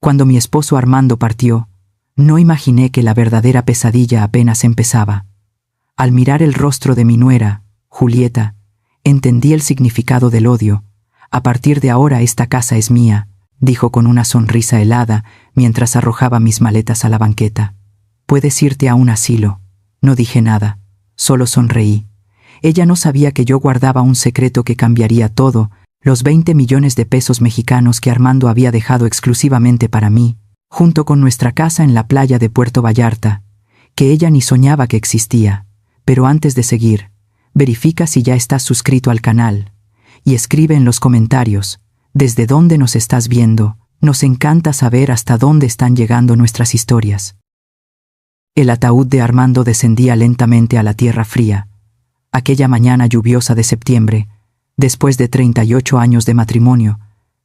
Cuando mi esposo Armando partió, no imaginé que la verdadera pesadilla apenas empezaba. Al mirar el rostro de mi nuera, Julieta, entendí el significado del odio. A partir de ahora esta casa es mía, dijo con una sonrisa helada mientras arrojaba mis maletas a la banqueta. Puedes irte a un asilo. No dije nada, solo sonreí. Ella no sabía que yo guardaba un secreto que cambiaría todo, los 20 millones de pesos mexicanos que Armando había dejado exclusivamente para mí, junto con nuestra casa en la playa de Puerto Vallarta, que ella ni soñaba que existía. Pero antes de seguir, verifica si ya estás suscrito al canal y escribe en los comentarios desde dónde nos estás viendo. Nos encanta saber hasta dónde están llegando nuestras historias. El ataúd de Armando descendía lentamente a la tierra fría. Aquella mañana lluviosa de septiembre, después de 38 años de matrimonio,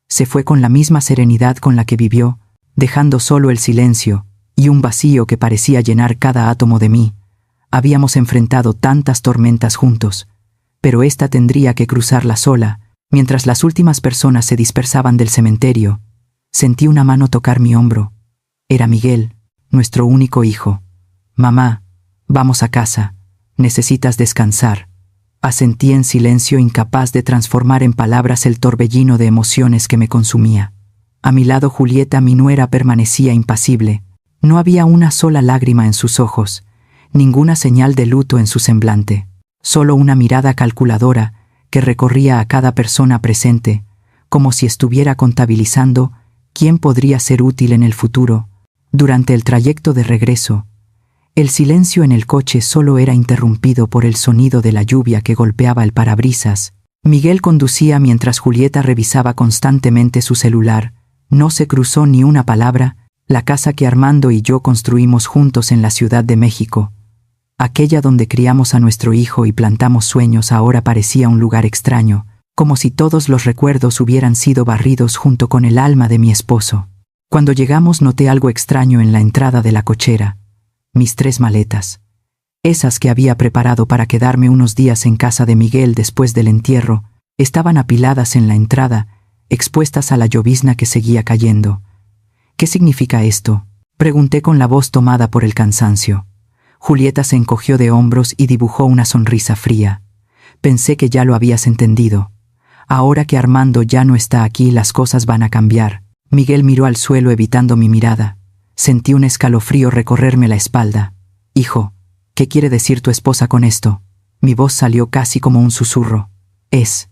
se fue con la misma serenidad con la que vivió, dejando solo el silencio y un vacío que parecía llenar cada átomo de mí. Habíamos enfrentado tantas tormentas juntos, pero esta tendría que cruzarla sola. Mientras las últimas personas se dispersaban del cementerio, sentí una mano tocar mi hombro. Era Miguel, nuestro único hijo. Mamá, vamos a casa. Necesitas descansar. Asentí en silencio, incapaz de transformar en palabras el torbellino de emociones que me consumía. A mi lado Julieta, mi nuera, permanecía impasible. No había una sola lágrima en sus ojos, ninguna señal de luto en su semblante, solo una mirada calculadora que recorría a cada persona presente, como si estuviera contabilizando quién podría ser útil en el futuro. Durante el trayecto de regreso, el silencio en el coche solo era interrumpido por el sonido de la lluvia que golpeaba el parabrisas. Miguel conducía mientras Julieta revisaba constantemente su celular. No se cruzó ni una palabra. La casa que Armando y yo construimos juntos en la Ciudad de México, aquella donde criamos a nuestro hijo y plantamos sueños, ahora parecía un lugar extraño, como si todos los recuerdos hubieran sido barridos junto con el alma de mi esposo. Cuando llegamos noté algo extraño en la entrada de la cochera. Mis 3 maletas, esas que había preparado para quedarme unos días en casa de Miguel después del entierro, estaban apiladas en la entrada, expuestas a la llovizna que seguía cayendo. ¿Qué significa esto?, pregunté con la voz tomada por el cansancio. Julieta se encogió de hombros y dibujó una sonrisa fría. Pensé que ya lo habías entendido. Ahora que Armando ya no está aquí, las cosas van a cambiar. Miguel miró al suelo evitando mi mirada. Sentí un escalofrío recorrerme la espalda. Hijo, ¿qué quiere decir tu esposa con esto? Mi voz salió casi como un susurro. Es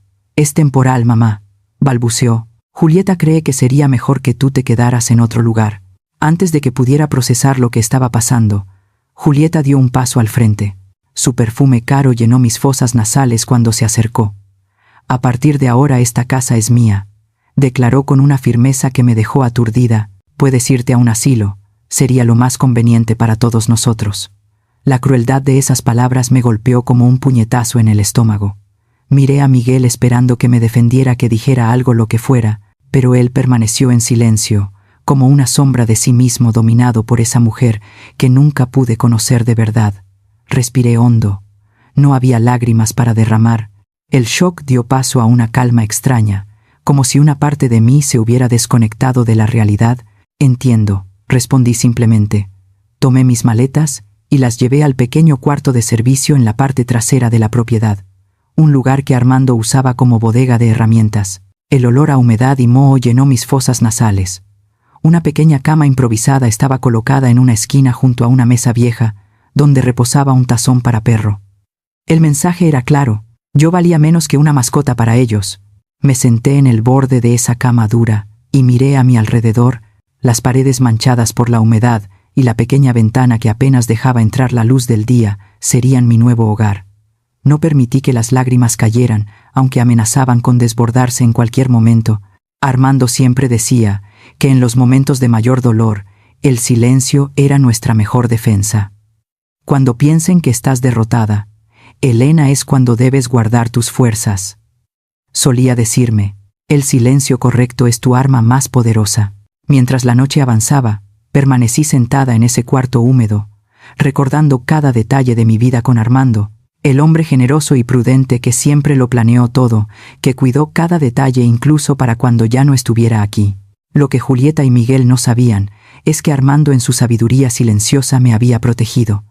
temporal, mamá, balbuceó. Julieta cree que sería mejor que tú te quedaras en otro lugar. Antes de que pudiera procesar lo que estaba pasando, Julieta dio un paso al frente. Su perfume caro llenó mis fosas nasales cuando se acercó. A partir de ahora esta casa es mía, declaró con una firmeza que me dejó aturdida. Puedes irte a un asilo, sería lo más conveniente para todos nosotros. La crueldad de esas palabras me golpeó como un puñetazo en el estómago. Miré a Miguel esperando que me defendiera, que dijera algo, lo que fuera, pero él permaneció en silencio, como una sombra de sí mismo, dominado por esa mujer que nunca pude conocer de verdad. Respiré hondo. No había lágrimas para derramar. El shock dio paso a una calma extraña, como si una parte de mí se hubiera desconectado de la realidad. Entiendo, respondí simplemente. Tomé mis maletas y las llevé al pequeño cuarto de servicio en la parte trasera de la propiedad, un lugar que Armando usaba como bodega de herramientas. El olor a humedad y moho llenó mis fosas nasales. Una pequeña cama improvisada estaba colocada en una esquina junto a una mesa vieja, donde reposaba un tazón para perro. El mensaje era claro: yo valía menos que una mascota para ellos. Me senté en el borde de esa cama dura y miré a mi alrededor, las paredes manchadas por la humedad y la pequeña ventana que apenas dejaba entrar la luz del día serían mi nuevo hogar. No permití que las lágrimas cayeran, aunque amenazaban con desbordarse en cualquier momento. Armando siempre decía que en los momentos de mayor dolor, el silencio era nuestra mejor defensa. Cuando piensen que estás derrotada, Elena, es cuando debes guardar tus fuerzas. Solía decirme, el silencio correcto es tu arma más poderosa. Mientras la noche avanzaba, permanecí sentada en ese cuarto húmedo, recordando cada detalle de mi vida con Armando, el hombre generoso y prudente que siempre lo planeó todo, que cuidó cada detalle incluso para cuando ya no estuviera aquí. Lo que Julieta y Miguel no sabían es que Armando en su sabiduría silenciosa me había protegido.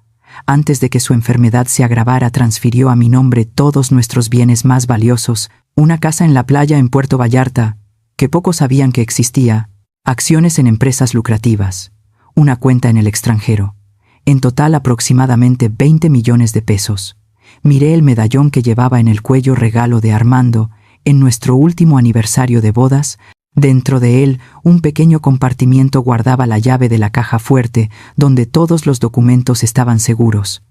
Antes de que su enfermedad se agravara, transfirió a mi nombre todos nuestros bienes más valiosos, una casa en la playa en Puerto Vallarta, que pocos sabían que existía, acciones en empresas lucrativas, una cuenta en el extranjero. En total aproximadamente 20 millones de pesos. Miré el medallón que llevaba en el cuello, regalo de Armando, en nuestro último aniversario de bodas. Dentro de él, un pequeño compartimiento guardaba la llave de la caja fuerte, donde todos los documentos estaban seguros.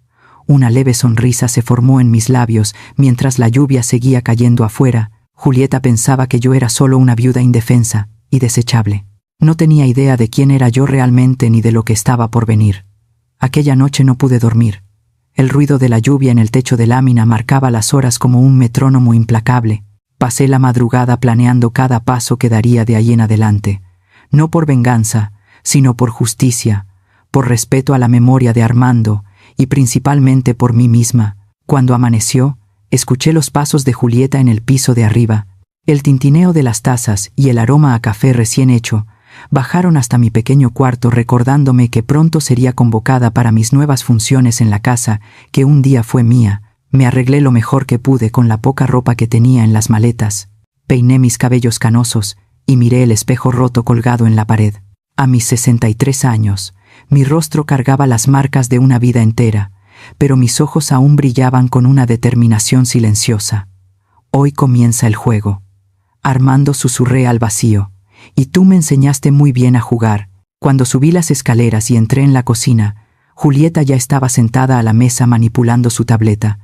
Una leve sonrisa se formó en mis labios mientras la lluvia seguía cayendo afuera. Julieta pensaba que yo era solo una viuda indefensa y desechable. No tenía idea de quién era yo realmente ni de lo que estaba por venir. Aquella noche no pude dormir. El ruido de la lluvia en el techo de lámina marcaba las horas como un metrónomo implacable. Pasé la madrugada planeando cada paso que daría de ahí en adelante, no por venganza, sino por justicia, por respeto a la memoria de Armando y principalmente por mí misma. Cuando amaneció, escuché los pasos de Julieta en el piso de arriba. El tintineo de las tazas y el aroma a café recién hecho bajaron hasta mi pequeño cuarto, recordándome que pronto sería convocada para mis nuevas funciones en la casa que un día fue mía. Me arreglé lo mejor que pude con la poca ropa que tenía en las maletas, peiné mis cabellos canosos y miré el espejo roto colgado en la pared. A mis 63 años, mi rostro cargaba las marcas de una vida entera, pero mis ojos aún brillaban con una determinación silenciosa. Hoy comienza el juego. Armando, susurré al vacío, y tú me enseñaste muy bien a jugar. Cuando subí las escaleras y entré en la cocina, Julieta ya estaba sentada a la mesa manipulando su tableta.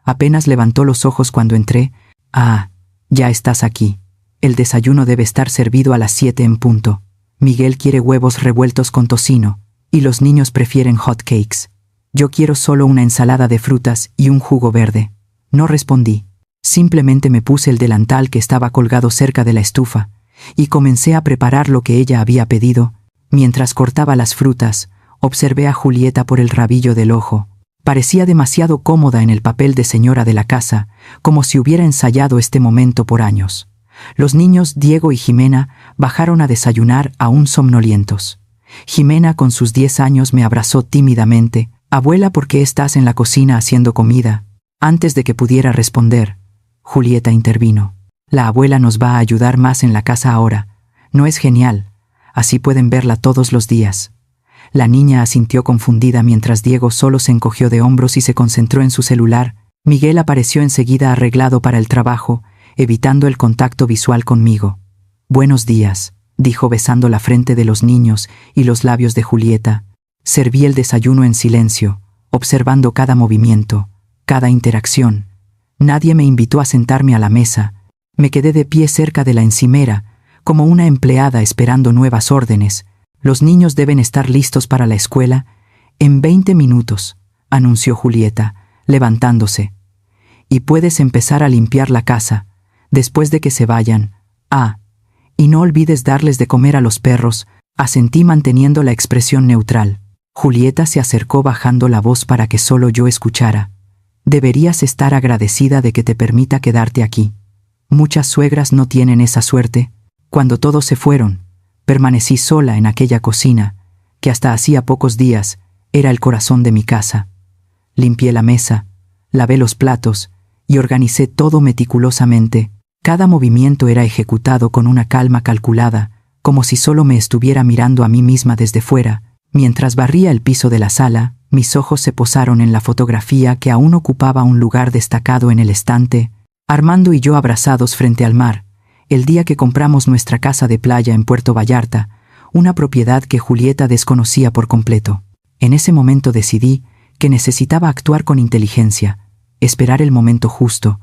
Apenas levantó los ojos cuando entré. Ah, ya estás aquí. El desayuno debe estar servido a las 7 en punto. Miguel quiere huevos revueltos con tocino, y los niños prefieren hot cakes. Yo quiero solo una ensalada de frutas y un jugo verde. No respondí. Simplemente me puse el delantal que estaba colgado cerca de la estufa, y comencé a preparar lo que ella había pedido. Mientras cortaba las frutas, observé a Julieta por el rabillo del ojo. Parecía demasiado cómoda en el papel de señora de la casa, como si hubiera ensayado este momento por años. Los niños Diego y Jimena bajaron a desayunar aún somnolientos. Jimena, con sus 10 años, me abrazó tímidamente. «Abuela, ¿por qué estás en la cocina haciendo comida?» Antes de que pudiera responder, Julieta intervino. «La abuela nos va a ayudar más en la casa ahora. ¿No es genial? Así pueden verla todos los días». La niña asintió confundida mientras Diego solo se encogió de hombros y se concentró en su celular. Miguel apareció enseguida arreglado para el trabajo, evitando el contacto visual conmigo. «Buenos días», dijo besando la frente de los niños y los labios de Julieta. Serví el desayuno en silencio, observando cada movimiento, cada interacción. Nadie me invitó a sentarme a la mesa. Me quedé de pie cerca de la encimera, como una empleada esperando nuevas órdenes. «Los niños deben estar listos para la escuela en 20 minutos», anunció Julieta, levantándose. «Y puedes empezar a limpiar la casa, después de que se vayan. Ah, y no olvides darles de comer a los perros», asentí manteniendo la expresión neutral. Julieta se acercó bajando la voz para que solo yo escuchara. «Deberías estar agradecida de que te permita quedarte aquí. Muchas suegras no tienen esa suerte». Cuando todos se fueron, permanecí sola en aquella cocina, que hasta hacía pocos días era el corazón de mi casa. Limpié la mesa, lavé los platos y organicé todo meticulosamente. Cada movimiento era ejecutado con una calma calculada, como si solo me estuviera mirando a mí misma desde fuera. Mientras barría el piso de la sala, mis ojos se posaron en la fotografía que aún ocupaba un lugar destacado en el estante. Armando y yo abrazados frente al mar, el día que compramos nuestra casa de playa en Puerto Vallarta, una propiedad que Julieta desconocía por completo. En ese momento decidí que necesitaba actuar con inteligencia, esperar el momento justo,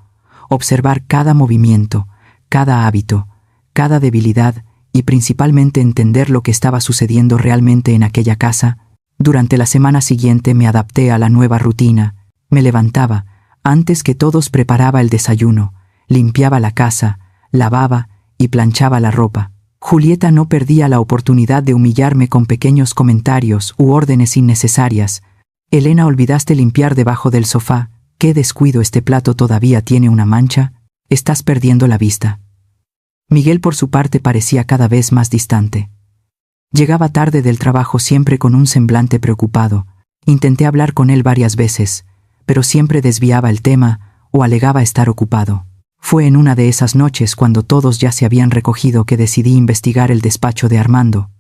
observar cada movimiento, cada hábito, cada debilidad y principalmente entender lo que estaba sucediendo realmente en aquella casa. Durante la semana siguiente me adapté a la nueva rutina. Me levantaba, antes que todos preparaba el desayuno, limpiaba la casa, lavaba y planchaba la ropa. Julieta no perdía la oportunidad de humillarme con pequeños comentarios u órdenes innecesarias. «Elena, olvidaste limpiar debajo del sofá. ¡Qué descuido! Este plato todavía tiene una mancha. Estás perdiendo la vista». Miguel por su parte parecía cada vez más distante. Llegaba tarde del trabajo siempre con un semblante preocupado. Intenté hablar con él varias veces, pero siempre desviaba el tema o alegaba estar ocupado. Fue en una de esas noches cuando todos ya se habían recogido que decidí investigar el despacho de Armando.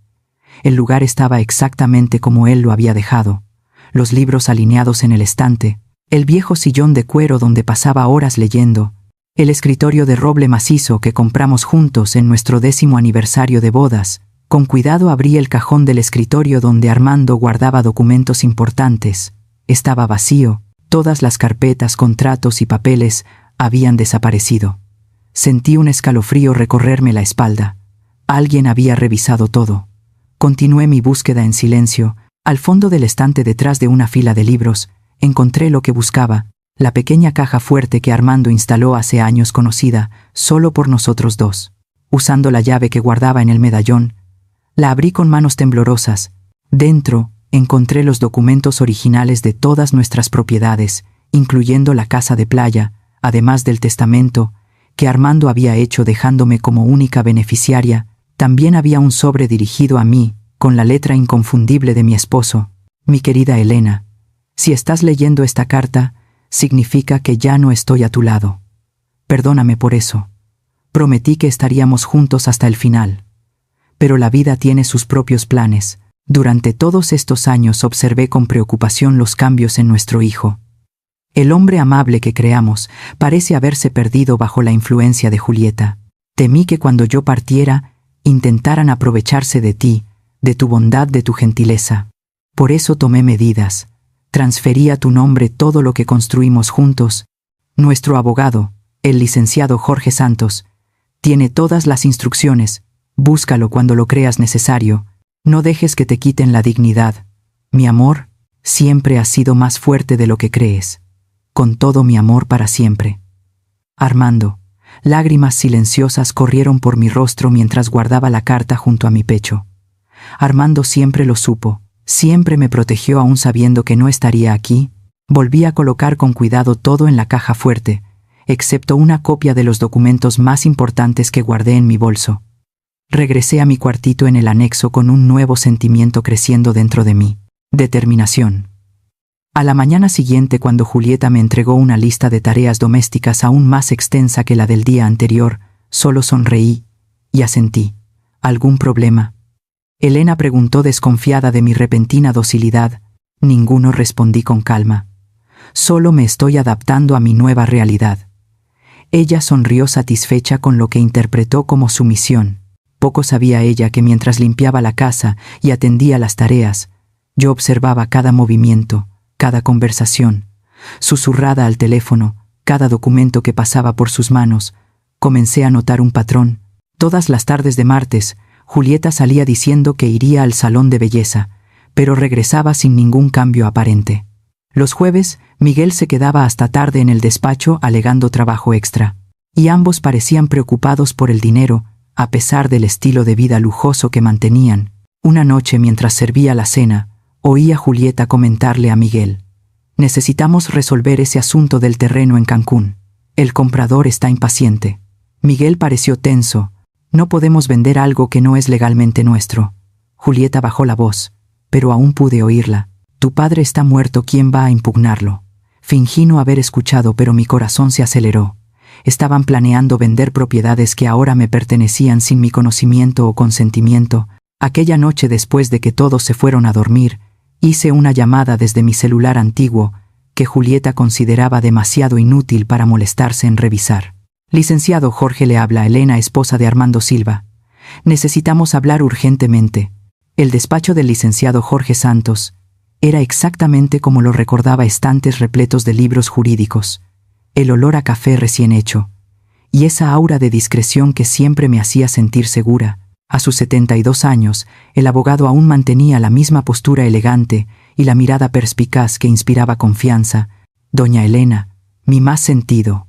El lugar estaba exactamente como él lo había dejado, los libros alineados en el estante, el viejo sillón de cuero donde pasaba horas leyendo, el escritorio de roble macizo que compramos juntos en nuestro 10º aniversario de bodas. Con cuidado abrí el cajón del escritorio donde Armando guardaba documentos importantes. Estaba vacío, todas las carpetas, contratos y papeles habían desaparecido. Sentí un escalofrío recorrerme la espalda. Alguien había revisado todo. Continué mi búsqueda en silencio. Al fondo del estante, detrás de una fila de libros, encontré lo que buscaba, la pequeña caja fuerte que Armando instaló hace años, conocida solo por nosotros dos. Usando la llave que guardaba en el medallón, la abrí con manos temblorosas. Dentro encontré los documentos originales de todas nuestras propiedades, incluyendo la casa de playa, además del testamento que Armando había hecho dejándome como única beneficiaria. También había un sobre dirigido a mí, con la letra inconfundible de mi esposo: mi querida Elena, si estás leyendo esta carta, significa que ya no estoy a tu lado. Perdóname por eso. Prometí que estaríamos juntos hasta el final. Pero la vida tiene sus propios planes. Durante todos estos años observé con preocupación los cambios en nuestro hijo. El hombre amable que creamos parece haberse perdido bajo la influencia de Julieta. Temí que cuando yo partiera, intentaran aprovecharse de ti, de tu bondad, de tu gentileza. Por eso tomé medidas. Transferí a tu nombre todo lo que construimos juntos. Nuestro abogado, el licenciado Jorge Santos, tiene todas las instrucciones. Búscalo cuando lo creas necesario. No dejes que te quiten la dignidad. Mi amor siempre ha sido más fuerte de lo que crees. Con todo mi amor para siempre. Armando. Lágrimas silenciosas corrieron por mi rostro mientras guardaba la carta junto a mi pecho. Armando siempre lo supo, siempre me protegió aún sabiendo que no estaría aquí. Volví a colocar con cuidado todo en la caja fuerte, excepto una copia de los documentos más importantes que guardé en mi bolso. Regresé a mi cuartito en el anexo con un nuevo sentimiento creciendo dentro de mí: determinación. A la mañana siguiente, cuando Julieta me entregó una lista de tareas domésticas aún más extensa que la del día anterior, solo sonreí y asentí. ¿Algún problema? Elena preguntó desconfiada de mi repentina docilidad. Ninguno, respondí con calma. Solo me estoy adaptando a mi nueva realidad. Ella sonrió satisfecha con lo que interpretó como sumisión. Poco sabía ella que mientras limpiaba la casa y atendía las tareas, yo observaba cada movimiento, cada conversación, susurrada al teléfono, cada documento que pasaba por sus manos. Comencé a notar un patrón. Todas las tardes de martes, Julieta salía diciendo que iría al salón de belleza, pero regresaba sin ningún cambio aparente. Los jueves, Miguel se quedaba hasta tarde en el despacho alegando trabajo extra, y ambos parecían preocupados por el dinero, a pesar del estilo de vida lujoso que mantenían. Una noche, mientras servía la cena, oí a Julieta comentarle a Miguel: necesitamos resolver ese asunto del terreno en Cancún. El comprador está impaciente. Miguel pareció tenso. No podemos vender algo que no es legalmente nuestro. Julieta bajó la voz, pero aún pude oírla. Tu padre está muerto, ¿quién va a impugnarlo? Fingí no haber escuchado, pero mi corazón se aceleró. Estaban planeando vender propiedades que ahora me pertenecían sin mi conocimiento o consentimiento. Aquella noche, después de que todos se fueron a dormir, hice una llamada desde mi celular antiguo, que Julieta consideraba demasiado inútil para molestarse en revisar. Licenciado Jorge, le habla Elena, esposa de Armando Silva. Necesitamos hablar urgentemente. El despacho del licenciado Jorge Santos era exactamente como lo recordaba: estantes repletos de libros jurídicos, el olor a café recién hecho, y esa aura de discreción que siempre me hacía sentir segura. A sus 72 años, el abogado aún mantenía la misma postura elegante y la mirada perspicaz que inspiraba confianza. Doña Elena, mi más sentido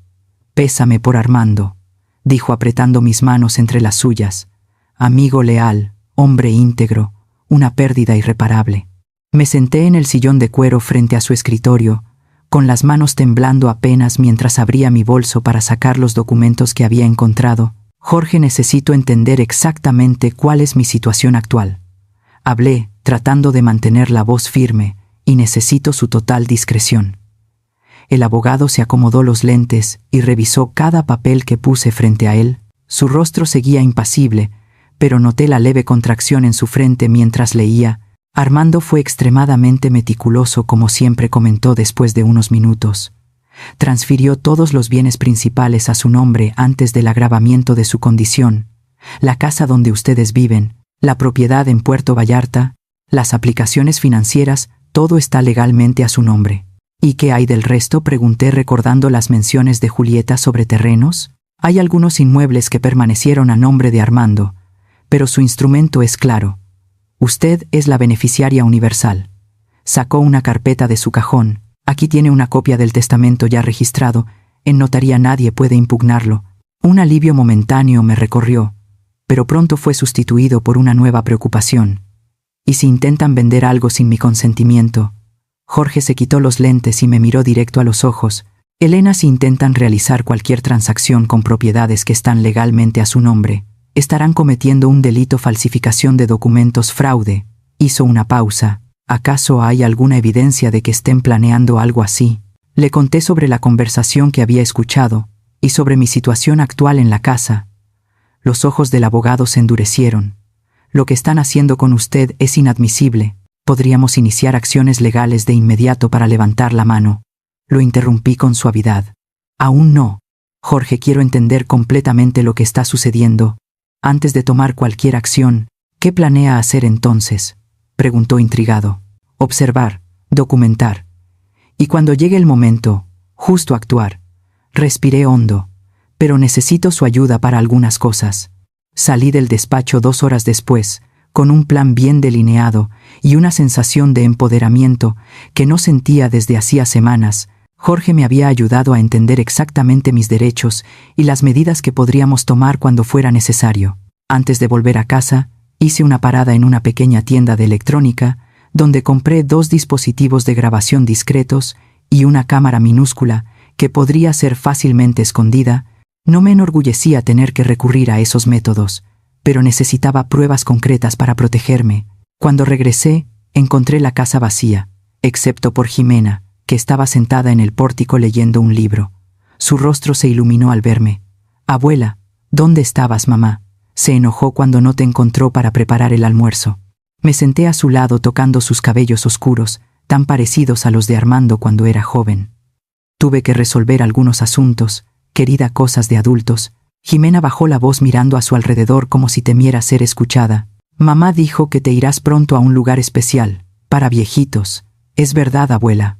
pésame por Armando, dijo apretando mis manos entre las suyas. Amigo leal, hombre íntegro, una pérdida irreparable. Me senté en el sillón de cuero frente a su escritorio, con las manos temblando apenas mientras abría mi bolso para sacar los documentos que había encontrado. Jorge, necesito entender exactamente cuál es mi situación actual. Hablé, tratando de mantener la voz firme, y necesito su total discreción. El abogado se acomodó los lentes y revisó cada papel que puse frente a él. Su rostro seguía impasible, pero noté la leve contracción en su frente mientras leía. Armando fue extremadamente meticuloso, como siempre, comentó después de unos minutos. Transfirió todos los bienes principales a su nombre antes del agravamiento de su condición: la casa donde ustedes viven, la propiedad en Puerto Vallarta, las aplicaciones financieras, todo está legalmente a su nombre. ¿Y qué hay del resto?, pregunté, recordando las menciones de Julieta sobre terrenos. Hay algunos inmuebles que permanecieron a nombre de Armando, pero su instrumento es claro. Usted es la beneficiaria universal. Sacó una carpeta de su cajón. Aquí tiene una copia del testamento ya registrado. En notaría nadie puede impugnarlo. Un alivio momentáneo me recorrió, pero pronto fue sustituido por una nueva preocupación. ¿Y si intentan vender algo sin mi consentimiento? Jorge se quitó los lentes y me miró directo a los ojos. Elena, si intentan realizar cualquier transacción con propiedades que están legalmente a su nombre, estarán cometiendo un delito: falsificación de documentos, fraude. Hizo una pausa. ¿Acaso hay alguna evidencia de que estén planeando algo así? Le conté sobre la conversación que había escuchado y sobre mi situación actual en la casa. Los ojos del abogado se endurecieron. Lo que están haciendo con usted es inadmisible. Podríamos iniciar acciones legales de inmediato para levantar la mano. Lo interrumpí con suavidad. Aún no. Jorge, quiero entender completamente lo que está sucediendo. Antes de tomar cualquier acción, ¿qué planea hacer entonces?, preguntó intrigado. Observar, documentar. Y cuando llegue el momento, justo actuar. Respiré hondo. Pero necesito su ayuda para algunas cosas. Salí del despacho 2 horas después, con un plan bien delineado y una sensación de empoderamiento que no sentía desde hacía semanas. Jorge me había ayudado a entender exactamente mis derechos y las medidas que podríamos tomar cuando fuera necesario. Antes de volver a casa, hice una parada en una pequeña tienda de electrónica, donde compré 2 dispositivos de grabación discretos y una cámara minúscula que podría ser fácilmente escondida. No me enorgullecía tener que recurrir a esos métodos, pero necesitaba pruebas concretas para protegerme. Cuando regresé, encontré la casa vacía, excepto por Jimena, que estaba sentada en el pórtico leyendo un libro. Su rostro se iluminó al verme. «Abuela, ¿dónde estabas, mamá?». Se enojó cuando no te encontró para preparar el almuerzo. Me senté a su lado, tocando sus cabellos oscuros, tan parecidos a los de Armando cuando era joven. Tuve que resolver algunos asuntos, querida, cosas de adultos. Jimena bajó la voz mirando a su alrededor como si temiera ser escuchada. Mamá dijo que te irás pronto a un lugar especial, para viejitos. ¿Es verdad, abuela?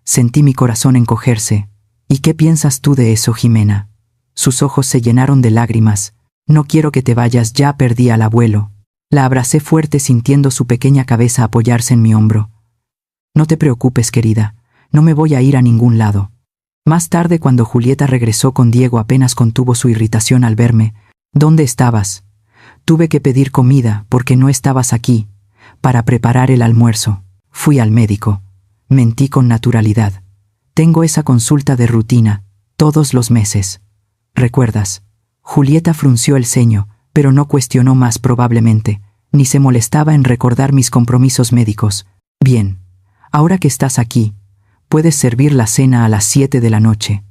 Sentí mi corazón encogerse. ¿Y qué piensas tú de eso, Jimena? Sus ojos se llenaron de lágrimas. No quiero que te vayas ya, perdí al abuelo. La abracé fuerte, sintiendo su pequeña cabeza apoyarse en mi hombro. No te preocupes, querida, no me voy a ir a ningún lado. Más tarde, cuando Julieta regresó con Diego, apenas contuvo su irritación al verme. ¿Dónde estabas? Tuve que pedir comida porque no estabas aquí, para preparar el almuerzo. Fui al médico. Mentí con naturalidad. Tengo esa consulta de rutina, todos los meses. ¿Recuerdas? Julieta frunció el ceño, pero no cuestionó más probablemente, ni se molestaba en recordar mis compromisos médicos. Bien, ahora que estás aquí, puedes servir la cena a las 7 de la noche.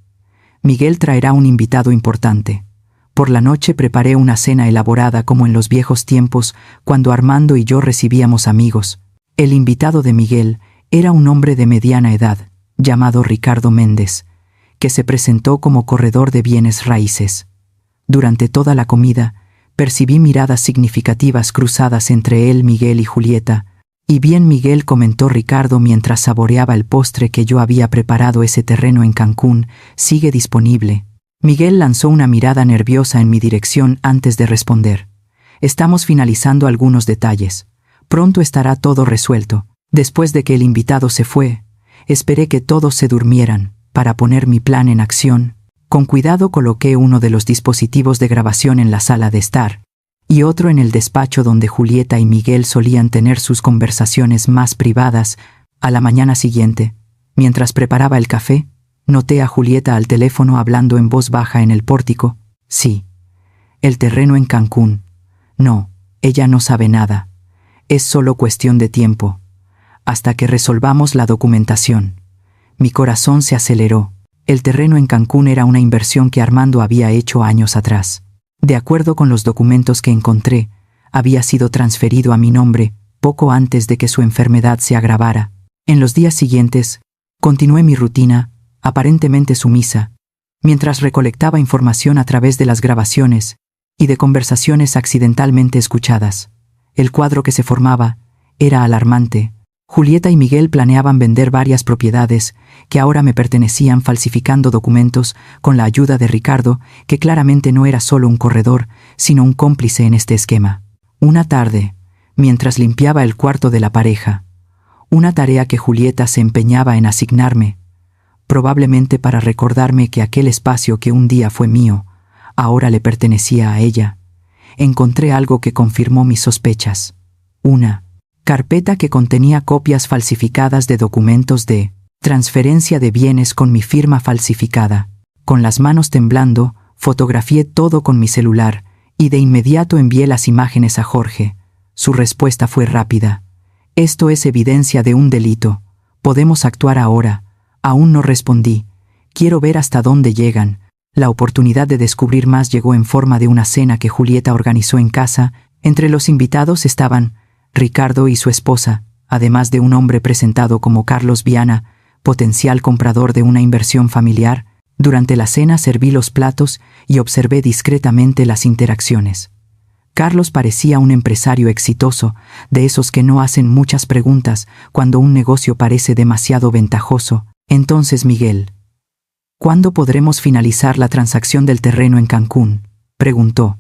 Miguel traerá un invitado importante. Por la noche preparé una cena elaborada como en los viejos tiempos, cuando Armando y yo recibíamos amigos. El invitado de Miguel era un hombre de mediana edad, llamado Ricardo Méndez, que se presentó como corredor de bienes raíces. Durante toda la comida, percibí miradas significativas cruzadas entre él, Miguel y Julieta. «Y bien, Miguel», comentó Ricardo mientras saboreaba el postre que yo había preparado. «Ese terreno en Cancún sigue disponible». Miguel lanzó una mirada nerviosa en mi dirección antes de responder. «Estamos finalizando algunos detalles. Pronto estará todo resuelto». Después de que el invitado se fue, esperé que todos se durmieran para poner mi plan en acción. Con cuidado coloqué uno de los dispositivos de grabación en la sala de estar y otro en el despacho donde Julieta y Miguel solían tener sus conversaciones más privadas. A la mañana siguiente, mientras preparaba el café, noté a Julieta al teléfono hablando en voz baja en el pórtico. «Sí, El terreno en Cancún. No, ella no sabe nada. Es solo cuestión de tiempo. Hasta que resolvamos la documentación. Mi corazón se aceleró. El terreno en Cancún era una inversión que Armando había hecho años atrás. De acuerdo con los documentos que encontré, había sido transferido a mi nombre poco antes de que su enfermedad se agravara. En los días siguientes, continué mi rutina, aparentemente sumisa, mientras recolectaba información a través de las grabaciones y de conversaciones accidentalmente escuchadas. El cuadro que se formaba era alarmante. Julieta y Miguel planeaban vender varias propiedades que ahora me pertenecían falsificando documentos con la ayuda de Ricardo, que claramente no era solo un corredor, sino un cómplice en este esquema. Una tarde, mientras limpiaba el cuarto de la pareja, una tarea que Julieta se empeñaba en asignarme, probablemente para recordarme que aquel espacio que un día fue mío, ahora le pertenecía a ella, encontré algo que confirmó mis sospechas. Una carpeta que contenía copias falsificadas de documentos de transferencia de bienes con mi firma falsificada. Con las manos temblando, fotografié todo con mi celular y de inmediato envié las imágenes a Jorge. Su respuesta fue rápida. Esto es evidencia de un delito. Podemos actuar ahora. Aún no respondí. Quiero ver hasta dónde llegan. La oportunidad de descubrir más llegó en forma de una cena que Julieta organizó en casa. Entre los invitados estaban Ricardo y su esposa, además de un hombre presentado como Carlos Viana, potencial comprador de una inversión familiar. Durante la cena serví los platos y observé discretamente las interacciones. Carlos parecía un empresario exitoso, de esos que no hacen muchas preguntas cuando un negocio parece demasiado ventajoso. Entonces Miguel: ¿cuándo podremos finalizar la transacción del terreno en Cancún?, preguntó.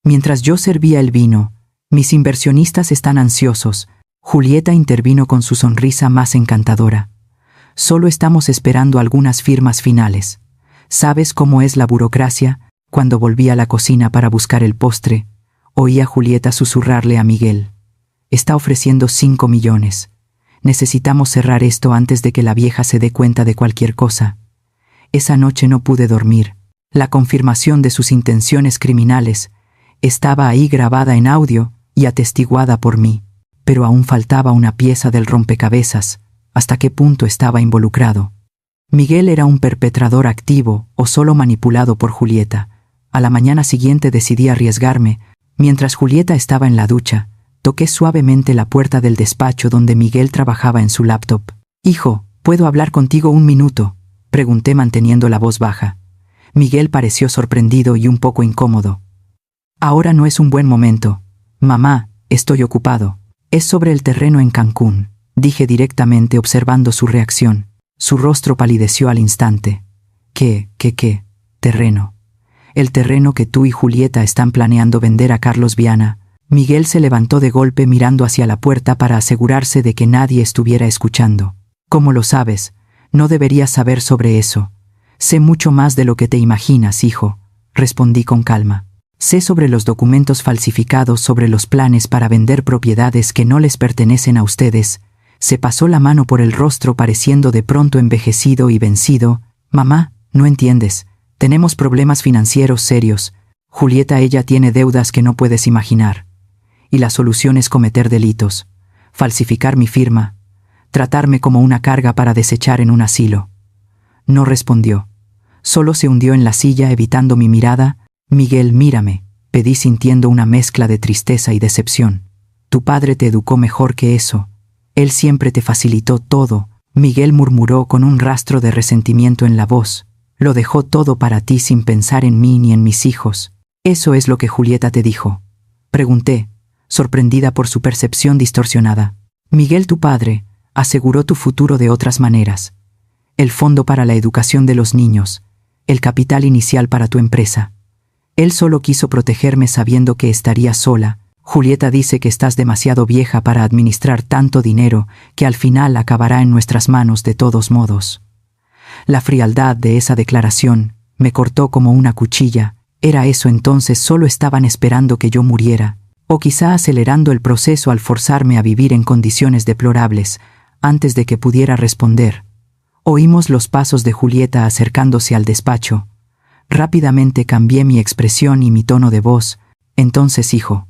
Mientras yo servía el vino, mis inversionistas están ansiosos. Julieta intervino con su sonrisa más encantadora. Solo estamos esperando algunas firmas finales. ¿Sabes cómo es la burocracia? Cuando volví a la cocina para buscar el postre, oí a Julieta susurrarle a Miguel: está ofreciendo 5 millones. Necesitamos cerrar esto antes de que la vieja se dé cuenta de cualquier cosa. Esa noche no pude dormir. La confirmación de sus intenciones criminales estaba ahí grabada en audio y atestiguada por mí, pero aún faltaba una pieza del rompecabezas. ¿Hasta qué punto estaba involucrado? ¿Miguel era un perpetrador activo o solo manipulado por Julieta? A la mañana siguiente decidí arriesgarme. Mientras Julieta estaba en la ducha, toqué suavemente la puerta del despacho donde Miguel trabajaba en su laptop. «Hijo, ¿puedo hablar contigo un minuto?», pregunté manteniendo la voz baja. Miguel pareció sorprendido y un poco incómodo. «Ahora no es un buen momento. Mamá, estoy ocupado. Es sobre el terreno en Cancún», dije directamente observando su reacción. Su rostro palideció al instante. ¿Qué terreno? El terreno que tú y Julieta están planeando vender a Carlos Viana. Miguel se levantó de golpe mirando hacia la puerta para asegurarse de que nadie estuviera escuchando. «¿Cómo lo sabes? No deberías saber sobre eso». «Sé mucho más de lo que te imaginas, hijo», respondí con calma. «Sé sobre los documentos falsificados, sobre los planes para vender propiedades que no les pertenecen a ustedes». Se pasó la mano por el rostro pareciendo de pronto envejecido y vencido. «Mamá, no entiendes. Tenemos problemas financieros serios. Julieta, ella tiene deudas que no puedes imaginar. Y la solución es cometer delitos, falsificar mi firma, tratarme como una carga para desechar en un asilo». No respondió. Solo se hundió en la silla evitando mi mirada. «Miguel, mírame», pedí sintiendo una mezcla de tristeza y decepción. «Tu padre te educó mejor que eso. Él siempre te facilitó todo». Miguel murmuró con un rastro de resentimiento en la voz. «Lo dejó todo para ti sin pensar en mí ni en mis hijos». «¿Eso es lo que Julieta te dijo?», pregunté, sorprendida por su percepción distorsionada. «Miguel, tu padre, aseguró tu futuro de otras maneras. El fondo para la educación de los niños, el capital inicial para tu empresa. Él solo quiso protegerme sabiendo que estaría sola. Julieta dice que estás demasiado vieja para administrar tanto dinero, que al final acabará en nuestras manos de todos modos». La frialdad de esa declaración me cortó como una cuchilla. ¿Era eso entonces? ¿Solo estaban esperando que yo muriera? ¿O quizá acelerando el proceso al forzarme a vivir en condiciones deplorables? Antes de que pudiera responder, oímos los pasos de Julieta acercándose al despacho. Rápidamente cambié mi expresión y mi tono de voz. Entonces, hijo,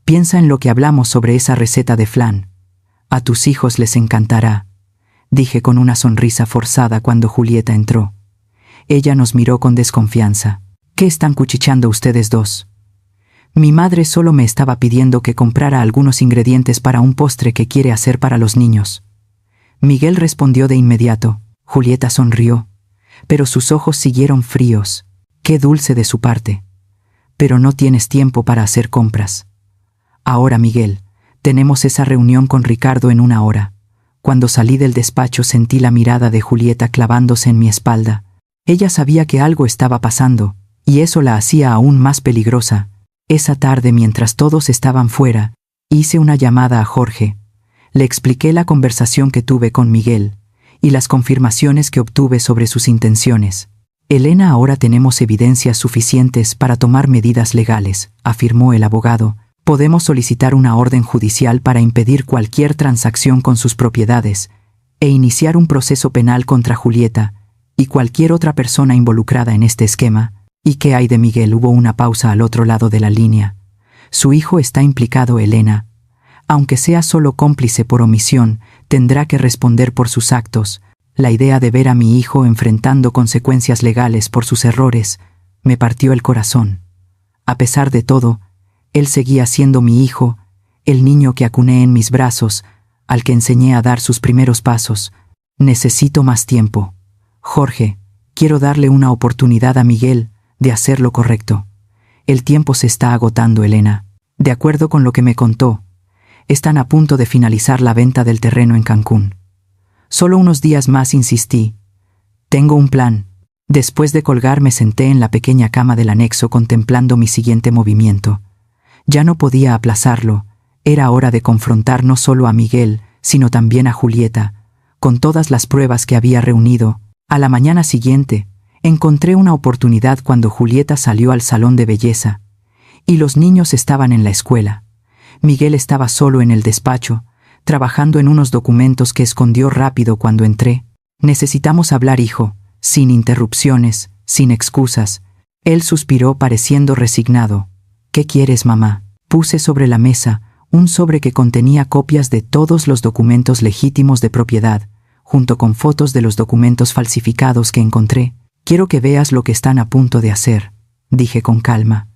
piensa en lo que hablamos sobre esa receta de flan. A tus hijos les encantará, dije con una sonrisa forzada cuando Julieta entró. Ella nos miró con desconfianza. ¿Qué están cuchicheando ustedes dos? Mi madre solo me estaba pidiendo que comprara algunos ingredientes para un postre que quiere hacer para los niños. Miguel respondió de inmediato. Julieta sonrió, pero sus ojos siguieron fríos. Qué dulce de su parte. Pero no tienes tiempo para hacer compras. Ahora, Miguel, tenemos esa reunión con Ricardo en 1 hora. Cuando salí del despacho sentí la mirada de Julieta clavándose en mi espalda. Ella sabía que algo estaba pasando, y eso la hacía aún más peligrosa. Esa tarde, mientras todos estaban fuera, hice una llamada a Jorge. Le expliqué la conversación que tuve con Miguel y las confirmaciones que obtuve sobre sus intenciones. Elena, ahora tenemos evidencias suficientes para tomar medidas legales, afirmó el abogado. Podemos solicitar una orden judicial para impedir cualquier transacción con sus propiedades e iniciar un proceso penal contra Julieta y cualquier otra persona involucrada en este esquema. ¿Y qué hay de Miguel? Hubo una pausa al otro lado de la línea. Su hijo está implicado, Elena. Aunque sea solo cómplice por omisión, tendrá que responder por sus actos. La idea de ver a mi hijo enfrentando consecuencias legales por sus errores me partió el corazón. A pesar de todo, él seguía siendo mi hijo, el niño que acuné en mis brazos, al que enseñé a dar sus primeros pasos. Necesito más tiempo. Jorge, quiero darle una oportunidad a Miguel de hacer lo correcto. El tiempo se está agotando, Elena. De acuerdo con lo que me contó, están a punto de finalizar la venta del terreno en Cancún. Solo unos días más, insistí. Tengo un plan. Después de colgar me senté en la pequeña cama del anexo contemplando mi siguiente movimiento. Ya no podía aplazarlo. Era hora de confrontar no solo a Miguel, sino también a Julieta, con todas las pruebas que había reunido. A la mañana siguiente, encontré una oportunidad cuando Julieta salió al salón de belleza, y los niños estaban en la escuela. Miguel estaba solo en el despacho, trabajando en unos documentos que escondió rápido cuando entré. Necesitamos hablar, hijo, sin interrupciones, sin excusas. Él suspiró pareciendo resignado. ¿Qué quieres, mamá? Puse sobre la mesa un sobre que contenía copias de todos los documentos legítimos de propiedad, junto con fotos de los documentos falsificados que encontré. Quiero que veas lo que están a punto de hacer, dije con calma.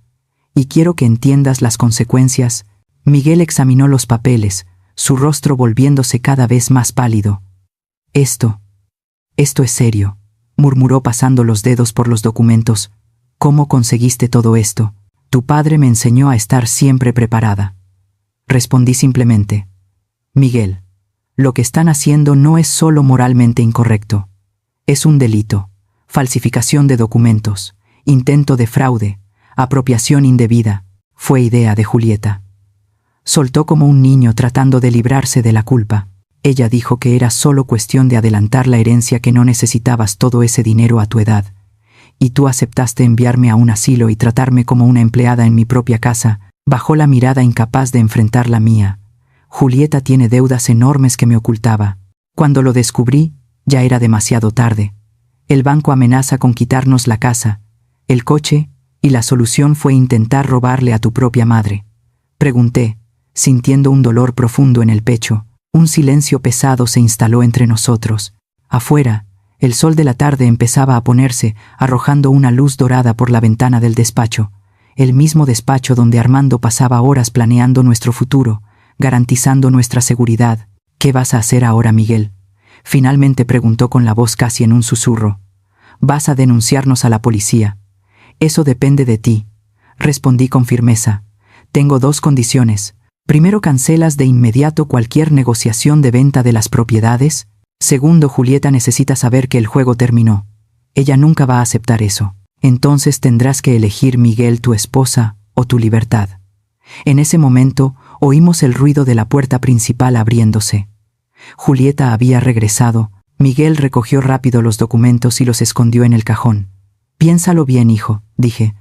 Y quiero que entiendas las consecuencias. Miguel examinó los papeles, su rostro volviéndose cada vez más pálido. Esto es serio, murmuró pasando los dedos por los documentos. ¿Cómo conseguiste todo esto? Tu padre me enseñó a estar siempre preparada. Respondí simplemente. Miguel, lo que están haciendo no es solo moralmente incorrecto. Es un delito. Falsificación de documentos, intento de fraude, apropiación indebida. Fue idea de Julieta. Soltó como un niño tratando de librarse de la culpa. Ella dijo que era solo cuestión de adelantar la herencia, que no necesitabas todo ese dinero a tu edad. Y tú aceptaste enviarme a un asilo y tratarme como una empleada en mi propia casa. Bajó la mirada, incapaz de enfrentar la mía. Julieta tiene deudas enormes que me ocultaba. Cuando lo descubrí, ya era demasiado tarde. El banco amenaza con quitarnos la casa, el coche, y la solución fue intentar robarle a tu propia madre. Pregunté, sintiendo un dolor profundo en el pecho. Un silencio pesado se instaló entre nosotros. Afuera, el sol de la tarde empezaba a ponerse, arrojando una luz dorada por la ventana del despacho, el mismo despacho donde Armando pasaba horas planeando nuestro futuro, garantizando nuestra seguridad. ¿Qué vas a hacer ahora, Miguel? Finalmente preguntó con la voz casi en un susurro. Vas a denunciarnos a la policía. Eso depende de ti, respondí con firmeza. Tengo 2 condiciones. Primero, cancelas de inmediato cualquier negociación de venta de las propiedades. Segundo, Julieta necesita saber que el juego terminó. Ella nunca va a aceptar eso. Entonces tendrás que elegir, Miguel, tu esposa o tu libertad. En ese momento oímos el ruido de la puerta principal abriéndose. Julieta había regresado. Miguel recogió rápido los documentos y los escondió en el cajón. Piénsalo bien, hijo, dije,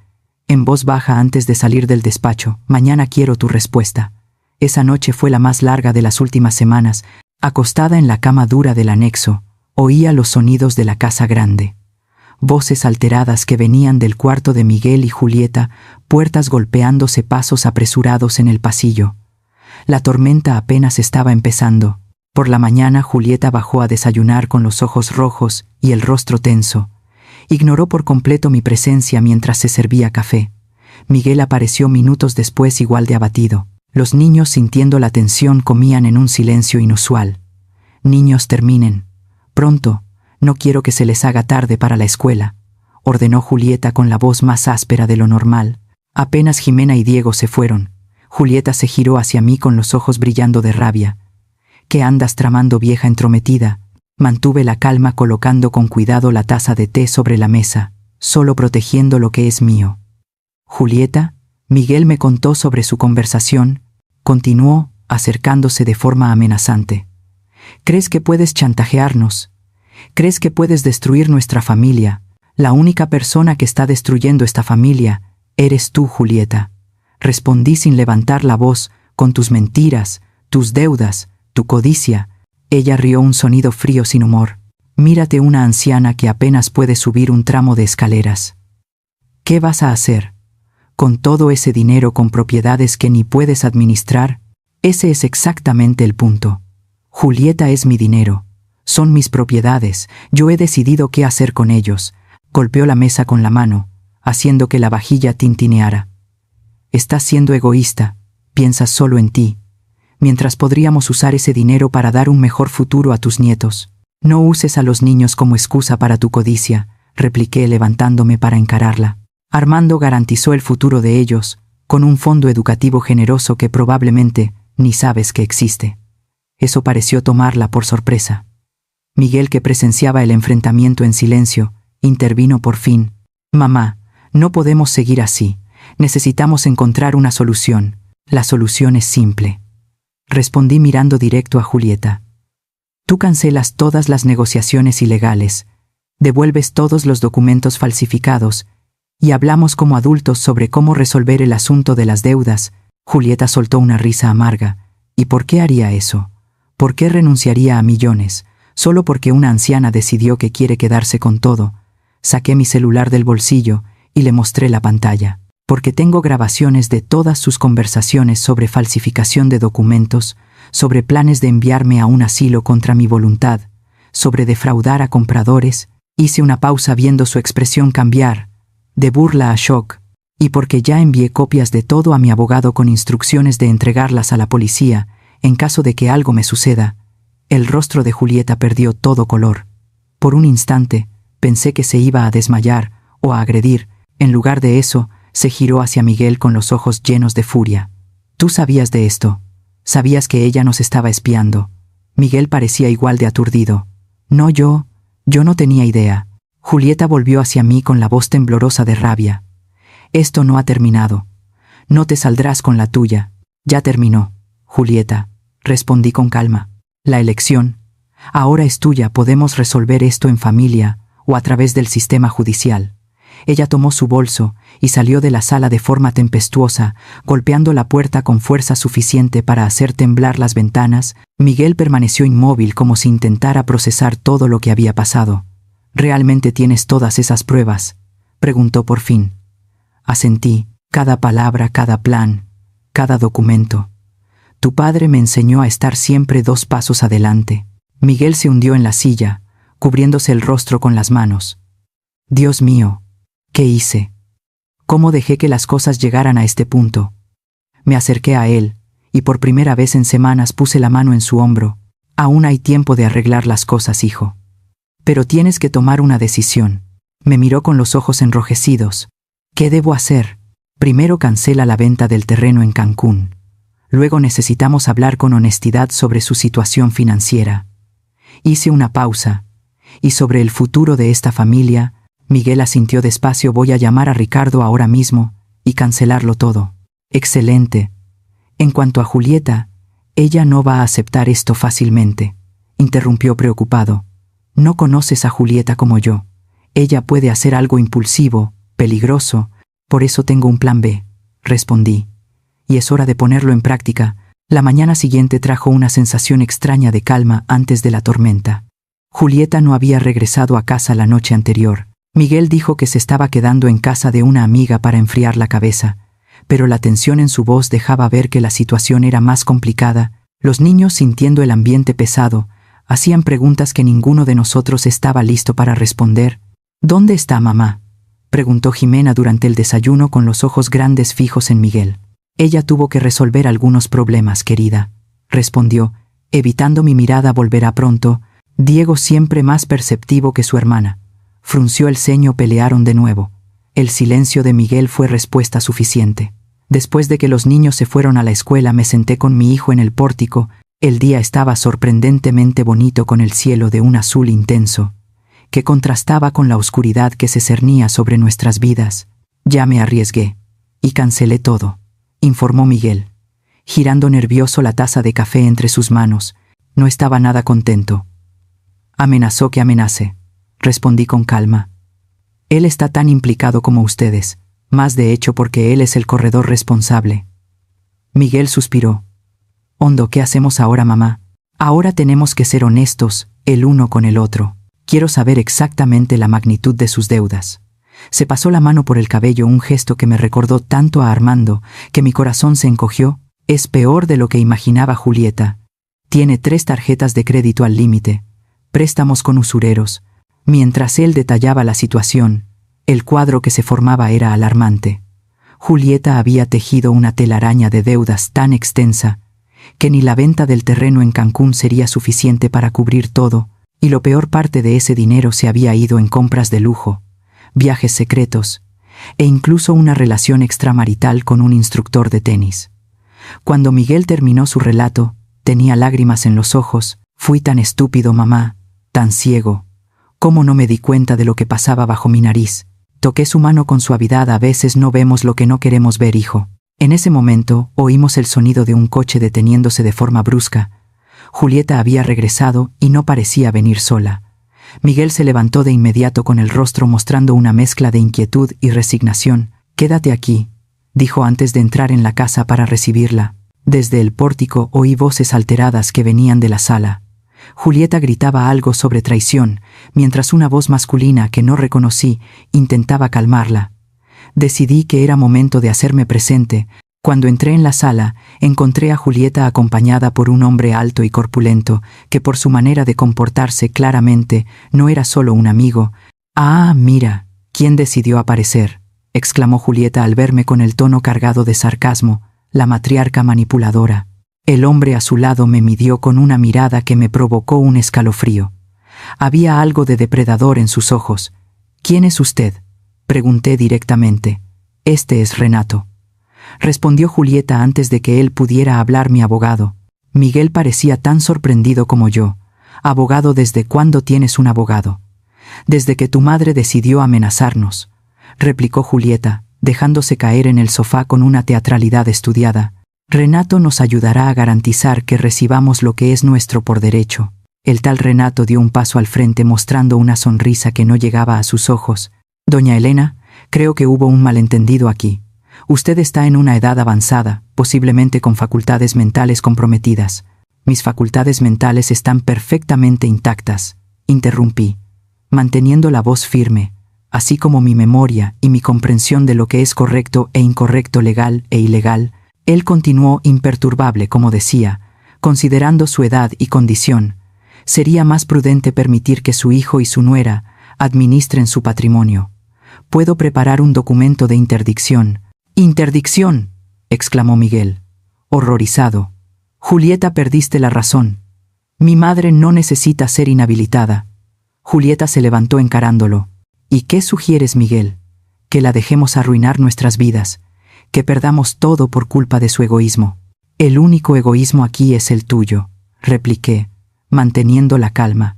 en voz baja antes de salir del despacho. Mañana quiero tu respuesta. Esa noche fue la más larga de las últimas semanas. Acostada en la cama dura del anexo, oía los sonidos de la casa grande. voces alteradas que venían del cuarto de Miguel y Julieta, puertas golpeándose, pasos apresurados en el pasillo. La tormenta apenas estaba empezando. Por la mañana Julieta bajó a desayunar con los ojos rojos y el rostro tenso. Ignoró por completo mi presencia mientras se servía café. Miguel apareció minutos después igual de abatido. Los niños, sintiendo la tensión, comían en un silencio inusual. «Niños, terminen. Pronto. No quiero que se les haga tarde para la escuela», ordenó Julieta con la voz más áspera de lo normal. Apenas Jimena y Diego se fueron, Julieta se giró hacia mí con los ojos brillando de rabia. «¿Qué andas tramando, vieja entrometida?». Mantuve la calma colocando con cuidado la taza de té sobre la mesa, solo protegiendo lo que es mío. «Julieta», Miguel me contó sobre su conversación, continuó, acercándose de forma amenazante. «¿Crees que puedes chantajearnos? ¿Crees que puedes destruir nuestra familia? La única persona que está destruyendo esta familia eres tú, Julieta». Respondí sin levantar la voz, «con tus mentiras, tus deudas, tu codicia». Ella rió un sonido frío sin humor. «Mírate, una anciana que apenas puede subir un tramo de escaleras. ¿Qué vas a hacer con todo ese dinero, con propiedades que ni puedes administrar?» Ese es exactamente el punto. Julieta, es mi dinero. Son mis propiedades. Yo he decidido qué hacer con ellos. Golpeó la mesa con la mano, haciendo que la vajilla tintineara. «Estás siendo egoísta. Piensas solo en ti, mientras podríamos usar ese dinero para dar un mejor futuro a tus nietos. No uses a los niños como excusa para tu codicia», repliqué levantándome para encararla. «Armando garantizó el futuro de ellos, con un fondo educativo generoso que probablemente ni sabes que existe». Eso pareció tomarla por sorpresa. Miguel, que presenciaba el enfrentamiento en silencio, intervino por fin. «Mamá, no podemos seguir así. Necesitamos encontrar una solución. La solución es simple», respondí mirando directo a Julieta. «Tú cancelas todas las negociaciones ilegales, devuelves todos los documentos falsificados y hablamos como adultos sobre cómo resolver el asunto de las deudas». Julieta soltó una risa amarga. «¿Y por qué haría eso? ¿Por qué renunciaría a millones? Solo porque una anciana decidió que quiere quedarse con todo». Saqué mi celular del bolsillo y le mostré la pantalla. «Porque tengo grabaciones de todas sus conversaciones sobre falsificación de documentos, sobre planes de enviarme a un asilo contra mi voluntad, sobre defraudar a compradores». Hice una pausa viendo su expresión cambiar, de burla a shock, y porque ya envié copias de todo a mi abogado con instrucciones de entregarlas a la policía en caso de que algo me suceda. El rostro de Julieta perdió todo color. Por un instante pensé que se iba a desmayar o a agredir. En lugar de eso, se giró hacia Miguel con los ojos llenos de furia. «¿Tú sabías de esto? ¿Sabías que ella nos estaba espiando?». Miguel parecía igual de aturdido. «No, yo no tenía idea». Julieta volvió hacia mí con la voz temblorosa de rabia. «Esto no ha terminado. No te saldrás con la tuya». «Ya terminó, Julieta», respondí con calma. «La elección ahora es tuya. Podemos resolver esto en familia o a través del sistema judicial». Ella tomó su bolso y salió de la sala de forma tempestuosa, golpeando la puerta con fuerza suficiente para hacer temblar las ventanas. Miguel permaneció inmóvil como si intentara procesar todo lo que había pasado. «¿Realmente tienes todas esas pruebas?», preguntó por fin. Asentí. «Cada palabra, cada plan, cada documento. Tu padre me enseñó a estar siempre 2 pasos adelante». Miguel se hundió en la silla, cubriéndose el rostro con las manos. «Dios mío, ¿qué hice? ¿Cómo dejé que las cosas llegaran a este punto?». Me acerqué a él, y por primera vez en semanas puse la mano en su hombro. «Aún hay tiempo de arreglar las cosas, hijo. Pero tienes que tomar una decisión». Me miró con los ojos enrojecidos. «¿Qué debo hacer?». «Primero cancela la venta del terreno en Cancún. Luego necesitamos hablar con honestidad sobre su situación financiera». Hice una pausa. «Y sobre el futuro de esta familia». Miguel asintió despacio. «Voy a llamar a Ricardo ahora mismo y cancelarlo todo». «Excelente. En cuanto a Julieta, ella no va a aceptar esto fácilmente», interrumpió preocupado. «No conoces a Julieta como yo. Ella puede hacer algo impulsivo, peligroso. Por eso tengo un plan B», respondí. «Y es hora de ponerlo en práctica». La mañana siguiente trajo una sensación extraña de calma antes de la tormenta. Julieta no había regresado a casa la noche anterior. Miguel dijo que se estaba quedando en casa de una amiga para enfriar la cabeza, pero la tensión en su voz dejaba ver que la situación era más complicada. Los niños, sintiendo el ambiente pesado, hacían preguntas que ninguno de nosotros estaba listo para responder. ¿Dónde está mamá?, preguntó Jimena durante el desayuno con los ojos grandes fijos en Miguel. Ella tuvo que resolver algunos problemas, querida, respondió, evitando mi mirada. Volverá pronto. Diego, siempre más perceptivo que su hermana, frunció el ceño. Pelearon de nuevo. El silencio de Miguel fue respuesta suficiente. Después de que los niños se fueron a la escuela, me senté con mi hijo en el pórtico. El día estaba sorprendentemente bonito, con el cielo de un azul intenso, que contrastaba con la oscuridad que se cernía sobre nuestras vidas. Ya me arriesgué y cancelé todo, informó Miguel, girando nervioso la taza de café entre sus manos. No estaba nada contento. Amenazó que amenace, respondí con calma. Él está tan implicado como ustedes, más de hecho porque él es el corredor responsable. Miguel suspiró. Hondo, ¿qué hacemos ahora, mamá? Ahora tenemos que ser honestos, el uno con el otro. Quiero saber exactamente la magnitud de sus deudas. Se pasó la mano por el cabello, un gesto que me recordó tanto a Armando, que mi corazón se encogió. Es peor de lo que imaginaba Julieta. Tiene 3 tarjetas de crédito al límite, préstamos con usureros. Mientras él detallaba la situación, el cuadro que se formaba era alarmante. Julieta había tejido una telaraña de deudas tan extensa que ni la venta del terreno en Cancún sería suficiente para cubrir todo, y lo peor, parte de ese dinero se había ido en compras de lujo, viajes secretos e incluso una relación extramarital con un instructor de tenis. Cuando Miguel terminó su relato, tenía lágrimas en los ojos. Fui tan estúpido, mamá, tan ciego. ¿Cómo no me di cuenta de lo que pasaba bajo mi nariz? Toqué su mano con suavidad. A veces no vemos lo que no queremos ver, hijo. En ese momento, oímos el sonido de un coche deteniéndose de forma brusca. Julieta había regresado y no parecía venir sola. Miguel se levantó de inmediato con el rostro mostrando una mezcla de inquietud y resignación. Quédate aquí, dijo antes de entrar en la casa para recibirla. Desde el pórtico oí voces alteradas que venían de la sala. Julieta gritaba algo sobre traición, mientras una voz masculina que no reconocí intentaba calmarla. Decidí que era momento de hacerme presente. Cuando entré en la sala, encontré a Julieta acompañada por un hombre alto y corpulento, que por su manera de comportarse claramente no era solo un amigo. «Ah, mira, ¿quién decidió aparecer?», exclamó Julieta al verme con el tono cargado de sarcasmo, la matriarca manipuladora. El hombre a su lado me midió con una mirada que me provocó un escalofrío. Había algo de depredador en sus ojos. «¿Quién es usted?», pregunté directamente. «Este es Renato», respondió Julieta antes de que él pudiera hablar. «Mi abogado». Miguel parecía tan sorprendido como yo. «¿Abogado? ¿Desde cuándo tienes un abogado?» «Desde que tu madre decidió amenazarnos», replicó Julieta, dejándose caer en el sofá con una teatralidad estudiada. «Renato nos ayudará a garantizar que recibamos lo que es nuestro por derecho». El tal Renato dio un paso al frente mostrando una sonrisa que no llegaba a sus ojos. «Doña Elena, creo que hubo un malentendido aquí. Usted está en una edad avanzada, posiblemente con facultades mentales comprometidas». «Mis facultades mentales están perfectamente intactas», interrumpí, manteniendo la voz firme, «así como mi memoria y mi comprensión de lo que es correcto e incorrecto, legal e ilegal». Él continuó imperturbable, como decía, considerando su edad y condición, sería más prudente permitir que su hijo y su nuera administren su patrimonio. «Puedo preparar un documento de interdicción». «¿Interdicción?», exclamó Miguel, horrorizado. «Julieta, perdiste la razón. Mi madre no necesita ser inhabilitada». Julieta se levantó encarándolo. «¿Y qué sugieres, Miguel? ¿Que la dejemos arruinar nuestras vidas? ¿Que perdamos todo por culpa de su egoísmo?» «El único egoísmo aquí es el tuyo», repliqué, manteniendo la calma.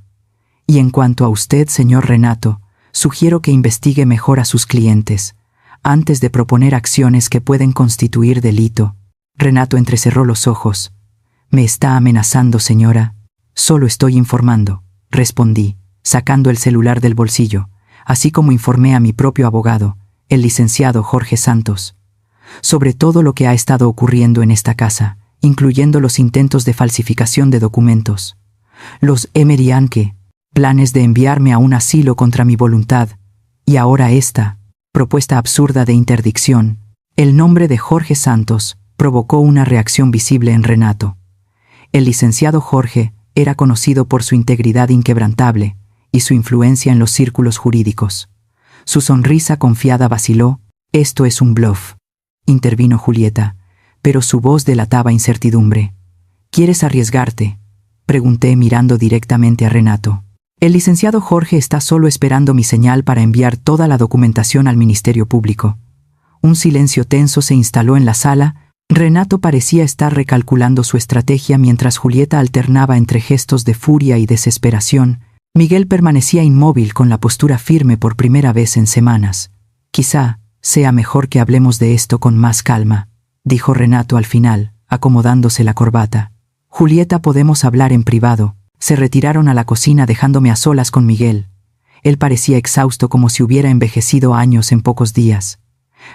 «Y en cuanto a usted, señor Renato, sugiero que investigue mejor a sus clientes, antes de proponer acciones que pueden constituir delito». Renato entrecerró los ojos. «¿Me está amenazando, señora?» «Solo estoy informando», respondí, sacando el celular del bolsillo, así como informé a mi propio abogado, el licenciado Jorge Santos, sobre todo lo que ha estado ocurriendo en esta casa, incluyendo los intentos de falsificación de documentos, los Emery Anke, planes de enviarme a un asilo contra mi voluntad, Y ahora esta propuesta absurda de interdicción. El nombre de Jorge Santos provocó una reacción visible en Renato. El licenciado Jorge era conocido por su integridad inquebrantable y su influencia en los círculos jurídicos. Su sonrisa confiada vaciló. «Esto es un bluff», intervino Julieta, pero su voz delataba incertidumbre. «¿Quieres arriesgarte?», pregunté mirando directamente a Renato. «El licenciado Jorge está solo esperando mi señal para enviar toda la documentación al Ministerio Público». Un silencio tenso se instaló en la sala. Renato parecía estar recalculando su estrategia mientras Julieta alternaba entre gestos de furia y desesperación. Miguel permanecía inmóvil con la postura firme por primera vez en semanas. «Quizá sea mejor que hablemos de esto con más calma», dijo Renato al final, acomodándose la corbata. «Julieta, podemos hablar en privado». Se retiraron a la cocina dejándome a solas con Miguel. Él parecía exhausto, como si hubiera envejecido años en pocos días.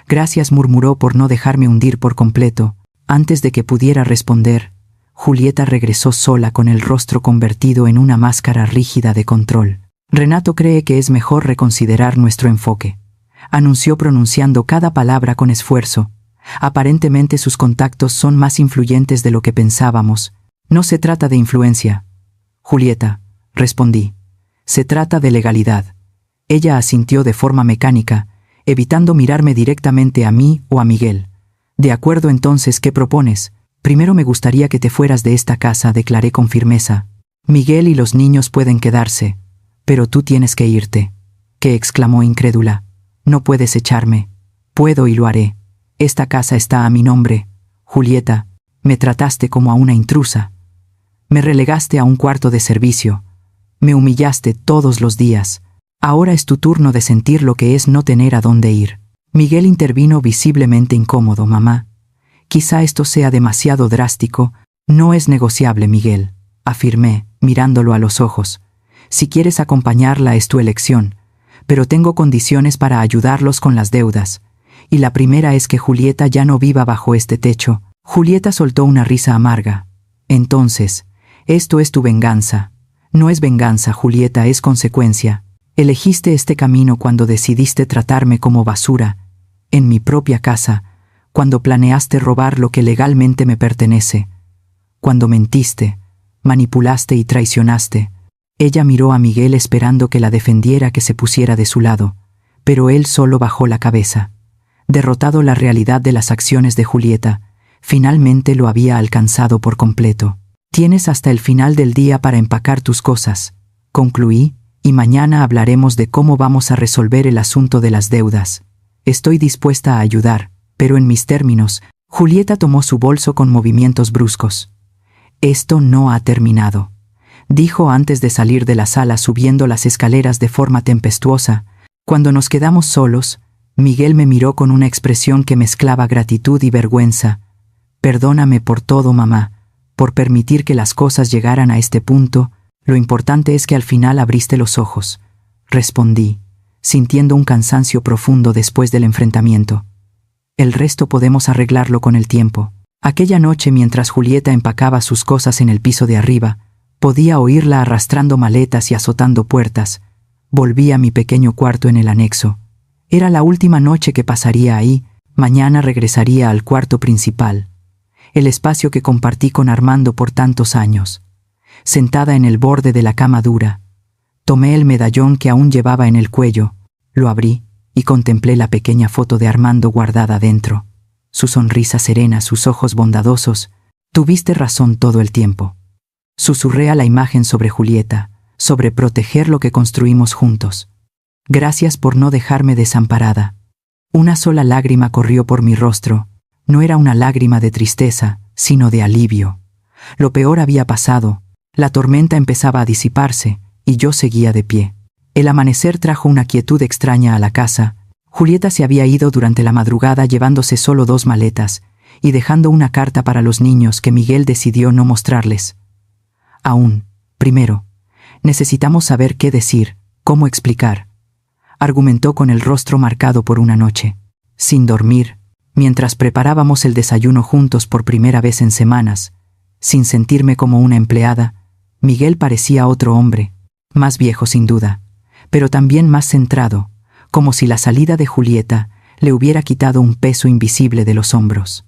«Gracias», murmuró, por no dejarme hundir por completo. Antes de que pudiera responder, Julieta regresó sola con el rostro convertido en una máscara rígida de control. «Renato cree que es mejor reconsiderar nuestro enfoque», anunció pronunciando cada palabra con esfuerzo. «Aparentemente sus contactos son más influyentes de lo que pensábamos». «No se trata de influencia, Julieta», respondí. «Se trata de legalidad». Ella asintió de forma mecánica, evitando mirarme directamente a mí o a Miguel. «De acuerdo, entonces, ¿qué propones?» «Primero me gustaría que te fueras de esta casa», declaré con firmeza. «Miguel y los niños pueden quedarse, pero tú tienes que irte». «¿Qué?», exclamó incrédula. «No puedes echarme». «Puedo y lo haré. Esta casa está a mi nombre». «Julieta, me trataste como a una intrusa. Me relegaste a un cuarto de servicio. Me humillaste todos los días. Ahora es tu turno de sentir lo que es no tener a dónde ir». Miguel intervino visiblemente incómodo. «Mamá, quizá esto sea demasiado drástico». «No es negociable, Miguel», afirmé, mirándolo a los ojos. «Si quieres acompañarla es tu elección, pero tengo condiciones para ayudarlos con las deudas. Y la primera es que Julieta ya no viva bajo este techo». Julieta soltó una risa amarga. «Entonces, esto es tu venganza». «No es venganza, Julieta, es consecuencia. Elegiste este camino cuando decidiste tratarme como basura, en mi propia casa, cuando planeaste robar lo que legalmente me pertenece, cuando mentiste, manipulaste y traicionaste». Ella miró a Miguel esperando que la defendiera, que se pusiera de su lado, pero él solo bajó la cabeza. Derrotado la realidad de las acciones de Julieta, finalmente lo había alcanzado por completo. «Tienes hasta el final del día para empacar tus cosas», concluí, «y mañana hablaremos de cómo vamos a resolver el asunto de las deudas. Estoy dispuesta a ayudar, pero en mis términos». Julieta tomó su bolso con movimientos bruscos. «Esto no ha terminado», dijo antes de salir de la sala, subiendo las escaleras de forma tempestuosa. Cuando nos quedamos solos, Miguel me miró con una expresión que mezclaba gratitud y vergüenza. «Perdóname por todo, mamá, por permitir que las cosas llegaran a este punto. Lo importante es que al final abriste los ojos», respondí, sintiendo un cansancio profundo después del enfrentamiento. «El resto podemos arreglarlo con el tiempo». Aquella noche, mientras Julieta empacaba sus cosas en el piso de arriba, podía oírla arrastrando maletas y azotando puertas. Volví a mi pequeño cuarto en el anexo. Era la última noche que pasaría ahí. Mañana regresaría al cuarto principal, el espacio que compartí con Armando por tantos años. Sentada en el borde de la cama dura, tomé el medallón que aún llevaba en el cuello, lo abrí y contemplé la pequeña foto de Armando guardada dentro. Su sonrisa serena, sus ojos bondadosos. «Tuviste razón todo el tiempo». Susurré a la imagen sobre Julieta, sobre proteger lo que construimos juntos. «Gracias por no dejarme desamparada». Una sola lágrima corrió por mi rostro. No era una lágrima de tristeza, sino de alivio. Lo peor había pasado. La tormenta empezaba a disiparse, y yo seguía de pie. El amanecer trajo una quietud extraña a la casa. Julieta se había ido durante la madrugada, llevándose solo 2 maletas, y dejando una carta para los niños que Miguel decidió no mostrarles. «Aún, primero, necesitamos saber qué decir, cómo explicar», argumentó con el rostro marcado por una noche. Sin dormir, mientras preparábamos el desayuno juntos por primera vez en semanas, sin sentirme como una empleada, Miguel parecía otro hombre, más viejo sin duda, pero también más centrado, como si la salida de Julieta le hubiera quitado un peso invisible de los hombros.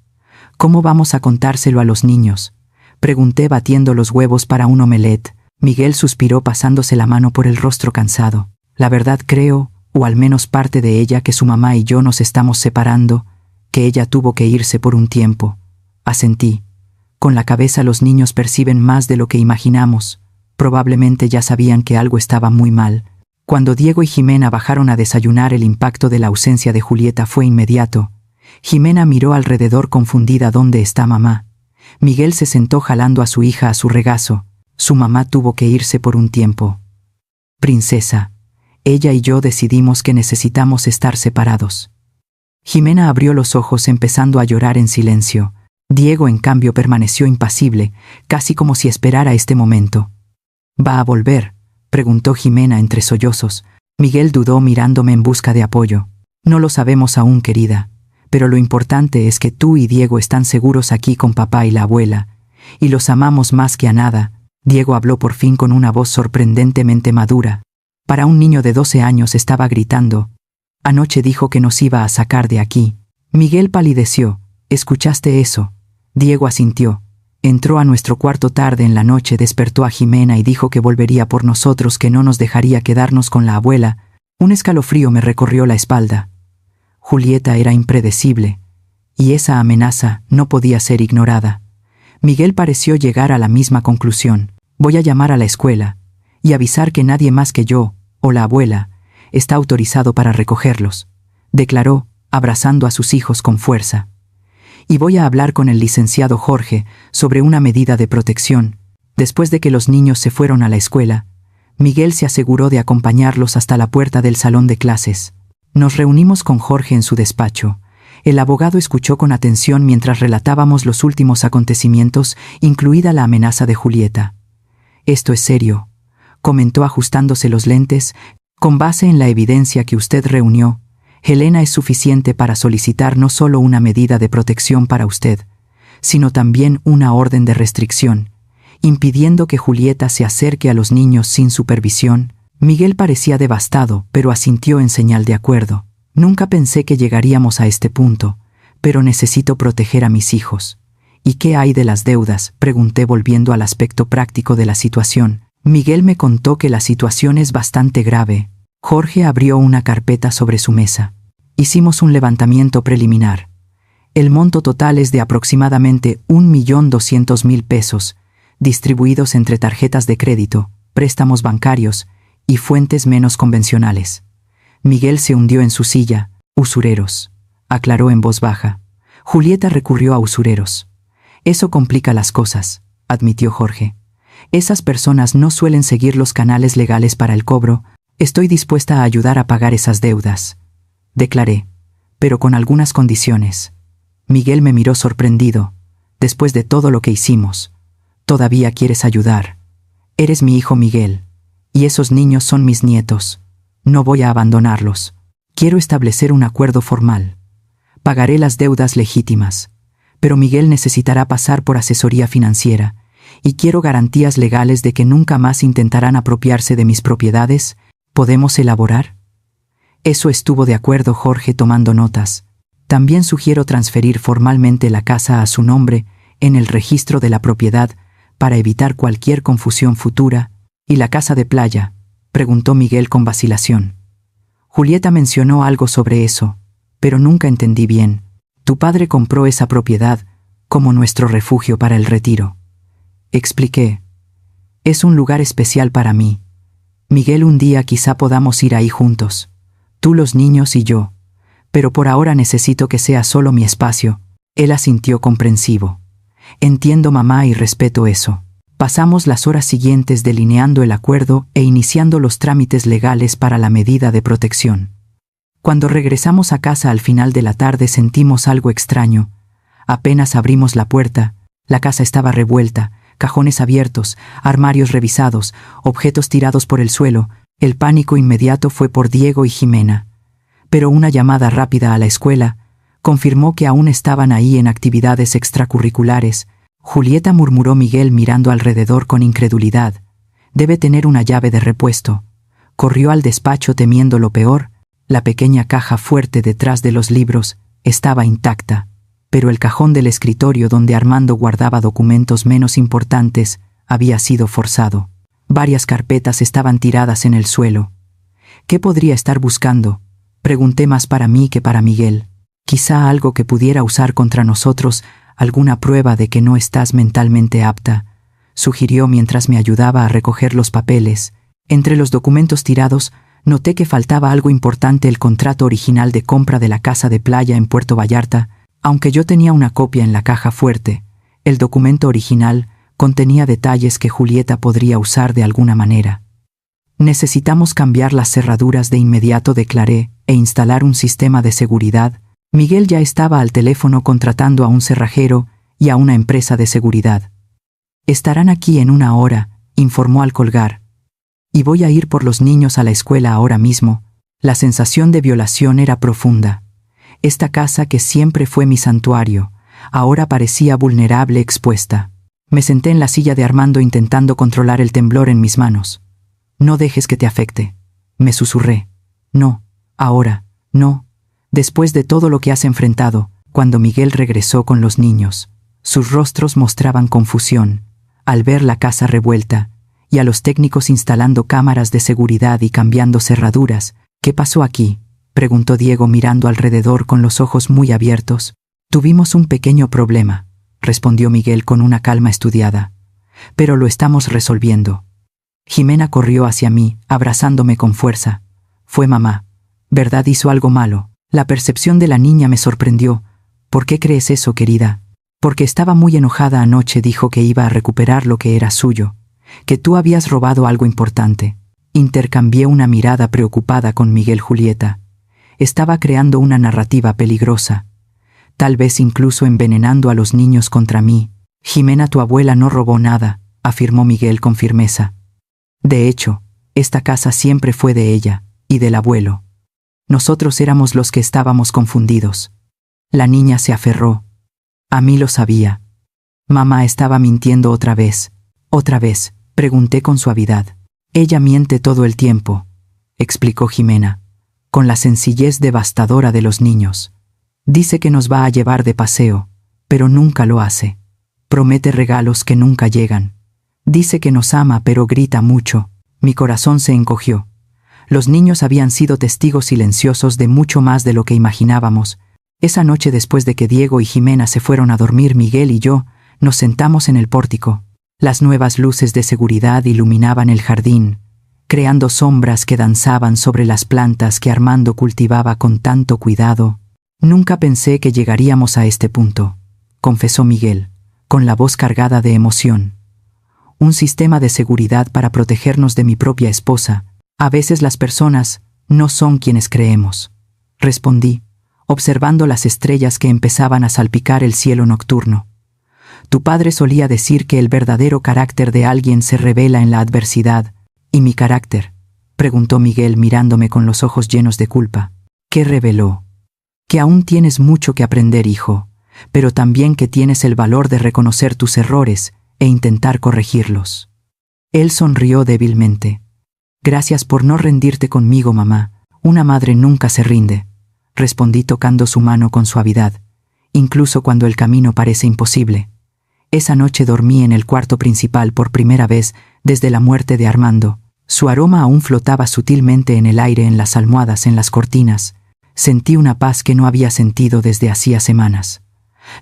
¿Cómo vamos a contárselo a los niños?, pregunté batiendo los huevos para un omelette. Miguel suspiró pasándose la mano por el rostro cansado. La verdad creo, o al menos parte de ella, que su mamá y yo nos estamos separando, que ella tuvo que irse por un tiempo. Asentí. Con la cabeza los niños perciben más de lo que imaginamos. Probablemente ya sabían que algo estaba muy mal. Cuando Diego y Jimena bajaron a desayunar, el impacto de la ausencia de Julieta fue inmediato. Jimena miró alrededor confundida. ¿Dónde está mamá? Miguel se sentó jalando a su hija a su regazo. Su mamá tuvo que irse por un tiempo. Princesa, ella y yo decidimos que necesitamos estar separados. Jimena abrió los ojos empezando a llorar en silencio. Diego, en cambio, permaneció impasible, casi como si esperara este momento. ¿Va a volver?, preguntó Jimena entre sollozos. Miguel dudó mirándome en busca de apoyo. No lo sabemos aún, querida, pero lo importante es que tú y Diego están seguros aquí con papá y la abuela, y los amamos más que a nada. Diego habló por fin con una voz sorprendentemente madura. Para un niño de 12 años estaba gritando. Anoche dijo que nos iba a sacar de aquí. Miguel palideció. ¿Escuchaste eso? Diego asintió. Entró a nuestro cuarto tarde en la noche, despertó a Jimena y dijo que volvería por nosotros, que no nos dejaría quedarnos con la abuela. Un escalofrío me recorrió la espalda. Julieta era impredecible, y esa amenaza no podía ser ignorada. Miguel pareció llegar a la misma conclusión. Voy a llamar a la escuela y avisar que nadie más que yo, o la abuela, está autorizado para recogerlos, declaró, abrazando a sus hijos con fuerza. Y voy a hablar con el licenciado Jorge sobre una medida de protección. Después de que los niños se fueron a la escuela, Miguel se aseguró de acompañarlos hasta la puerta del salón de clases. Nos reunimos con Jorge en su despacho. El abogado escuchó con atención mientras relatábamos los últimos acontecimientos, incluida la amenaza de Julieta. Esto es serio, comentó ajustándose los lentes. Con base en la evidencia que usted reunió, Helena es suficiente para solicitar no solo una medida de protección para usted, sino también una orden de restricción, impidiendo que Julieta se acerque a los niños sin supervisión. Miguel parecía devastado, pero asintió en señal de acuerdo. Nunca pensé que llegaríamos a este punto, pero necesito proteger a mis hijos. ¿Y qué hay de las deudas?, pregunté volviendo al aspecto práctico de la situación. Miguel me contó que la situación es bastante grave. Jorge abrió una carpeta sobre su mesa. Hicimos un levantamiento preliminar. El monto total es de aproximadamente 1.200.000 pesos, distribuidos entre tarjetas de crédito, préstamos bancarios y fuentes menos convencionales. Miguel se hundió en su silla. Usureros, aclaró en voz baja. Julieta recurrió a usureros. Eso complica las cosas, admitió Jorge. Esas personas no suelen seguir los canales legales para el cobro. Estoy dispuesta a ayudar a pagar esas deudas, declaré, pero con algunas condiciones. Miguel me miró sorprendido. Después de todo lo que hicimos, ¿todavía quieres ayudar? Eres mi hijo, Miguel, y esos niños son mis nietos. No voy a abandonarlos. Quiero establecer un acuerdo formal. Pagaré las deudas legítimas, pero Miguel necesitará pasar por asesoría financiera, y quiero garantías legales de que nunca más intentarán apropiarse de mis propiedades. ¿Podemos elaborar? Eso estuvo de acuerdo Jorge, tomando notas. También sugiero transferir formalmente la casa a su nombre en el registro de la propiedad para evitar cualquier confusión futura. ¿Y la casa de playa?, preguntó Miguel con vacilación. Julieta mencionó algo sobre eso, pero nunca entendí bien. Tu padre compró esa propiedad como nuestro refugio para el retiro. Expliqué. Es un lugar especial para mí. Miguel, un día quizá podamos ir ahí juntos, tú, los niños y yo, pero por ahora necesito que sea solo mi espacio. Él asintió comprensivo. Entiendo, mamá, y respeto eso. Pasamos las horas siguientes delineando el acuerdo e iniciando los trámites legales para la medida de protección. Cuando regresamos a casa al final de la tarde sentimos algo extraño. Apenas abrimos la puerta, la casa estaba revuelta, cajones abiertos, armarios revisados, objetos tirados por el suelo. El pánico inmediato fue por Diego y Jimena. Pero una llamada rápida a la escuela confirmó que aún estaban ahí en actividades extracurriculares. Julieta, murmuró Miguel mirando alrededor con incredulidad. Debe tener una llave de repuesto. Corrió al despacho temiendo lo peor. La pequeña caja fuerte detrás de los libros estaba intacta, pero el cajón del escritorio donde Armando guardaba documentos menos importantes había sido forzado. Varias carpetas estaban tiradas en el suelo. ¿Qué podría estar buscando? Pregunté, más para mí que para Miguel. Quizá algo que pudiera usar contra nosotros, alguna prueba de que no estás mentalmente apta, sugirió mientras me ayudaba a recoger los papeles. Entre los documentos tirados, noté que faltaba algo importante: el contrato original de compra de la casa de playa en Puerto Vallarta. Aunque yo tenía una copia en la caja fuerte, el documento original contenía detalles que Julieta podría usar de alguna manera. Necesitamos cambiar las cerraduras de inmediato, declaré, e instalar un sistema de seguridad. Miguel ya estaba al teléfono contratando a un cerrajero y a una empresa de seguridad. Estarán aquí en 1 hora, informó al colgar. Y voy a ir por los niños a la escuela ahora mismo. La sensación de violación era profunda. Esta casa, que siempre fue mi santuario, ahora parecía vulnerable, expuesta. Me senté en la silla de Armando intentando controlar el temblor en mis manos. No dejes que te afecte, me susurré. No, ahora, no. Después de todo lo que has enfrentado. Cuando Miguel regresó con los niños, sus rostros mostraban confusión al ver la casa revuelta y a los técnicos instalando cámaras de seguridad y cambiando cerraduras. ¿Qué pasó aquí?, preguntó Diego mirando alrededor con los ojos muy abiertos. Tuvimos un pequeño problema, respondió Miguel con una calma estudiada. Pero lo estamos resolviendo. Jimena corrió hacia mí, abrazándome con fuerza. Fue mamá. ¿Verdad hizo algo malo? La percepción de la niña me sorprendió. ¿Por qué crees eso, querida? Porque estaba muy enojada anoche. Dijo que iba a recuperar lo que era suyo, que tú habías robado algo importante. Intercambié una mirada preocupada con Miguel. Julieta estaba creando una narrativa peligrosa, tal vez incluso envenenando a los niños contra mí. Jimena, tu abuela, no robó nada, afirmó Miguel con firmeza. De hecho, esta casa siempre fue de ella y del abuelo. Nosotros éramos los que estábamos confundidos. La niña se aferró. A mí lo sabía. Mamá estaba mintiendo otra vez. ¿Otra vez?, pregunté con suavidad. Ella miente todo el tiempo, explicó Jimena, con la sencillez devastadora de los niños. Dice que nos va a llevar de paseo, pero nunca lo hace. Promete regalos que nunca llegan. Dice que nos ama, pero grita mucho. Mi corazón se encogió. Los niños habían sido testigos silenciosos de mucho más de lo que imaginábamos. Esa noche, después de que Diego y Jimena se fueron a dormir, Miguel y yo nos sentamos en el pórtico. Las nuevas luces de seguridad iluminaban el jardín, creando sombras que danzaban sobre las plantas que Armando cultivaba con tanto cuidado. Nunca pensé que llegaríamos a este punto, confesó Miguel, con la voz cargada de emoción. Un sistema de seguridad para protegernos de mi propia esposa. A veces las personas no son quienes creemos, respondí, observando las estrellas que empezaban a salpicar el cielo nocturno. Tu padre solía decir que el verdadero carácter de alguien se revela en la adversidad. ¿Y mi carácter?, preguntó Miguel mirándome con los ojos llenos de culpa. ¿Qué reveló? Que aún tienes mucho que aprender, hijo, pero también que tienes el valor de reconocer tus errores e intentar corregirlos. Él sonrió débilmente. Gracias por no rendirte conmigo, mamá. Una madre nunca se rinde, respondí tocando su mano con suavidad, incluso cuando el camino parece imposible. Esa noche dormí en el cuarto principal por primera vez desde la muerte de Armando. Su aroma aún flotaba sutilmente en el aire, en las almohadas, en las cortinas. Sentí una paz que no había sentido desde hacía semanas.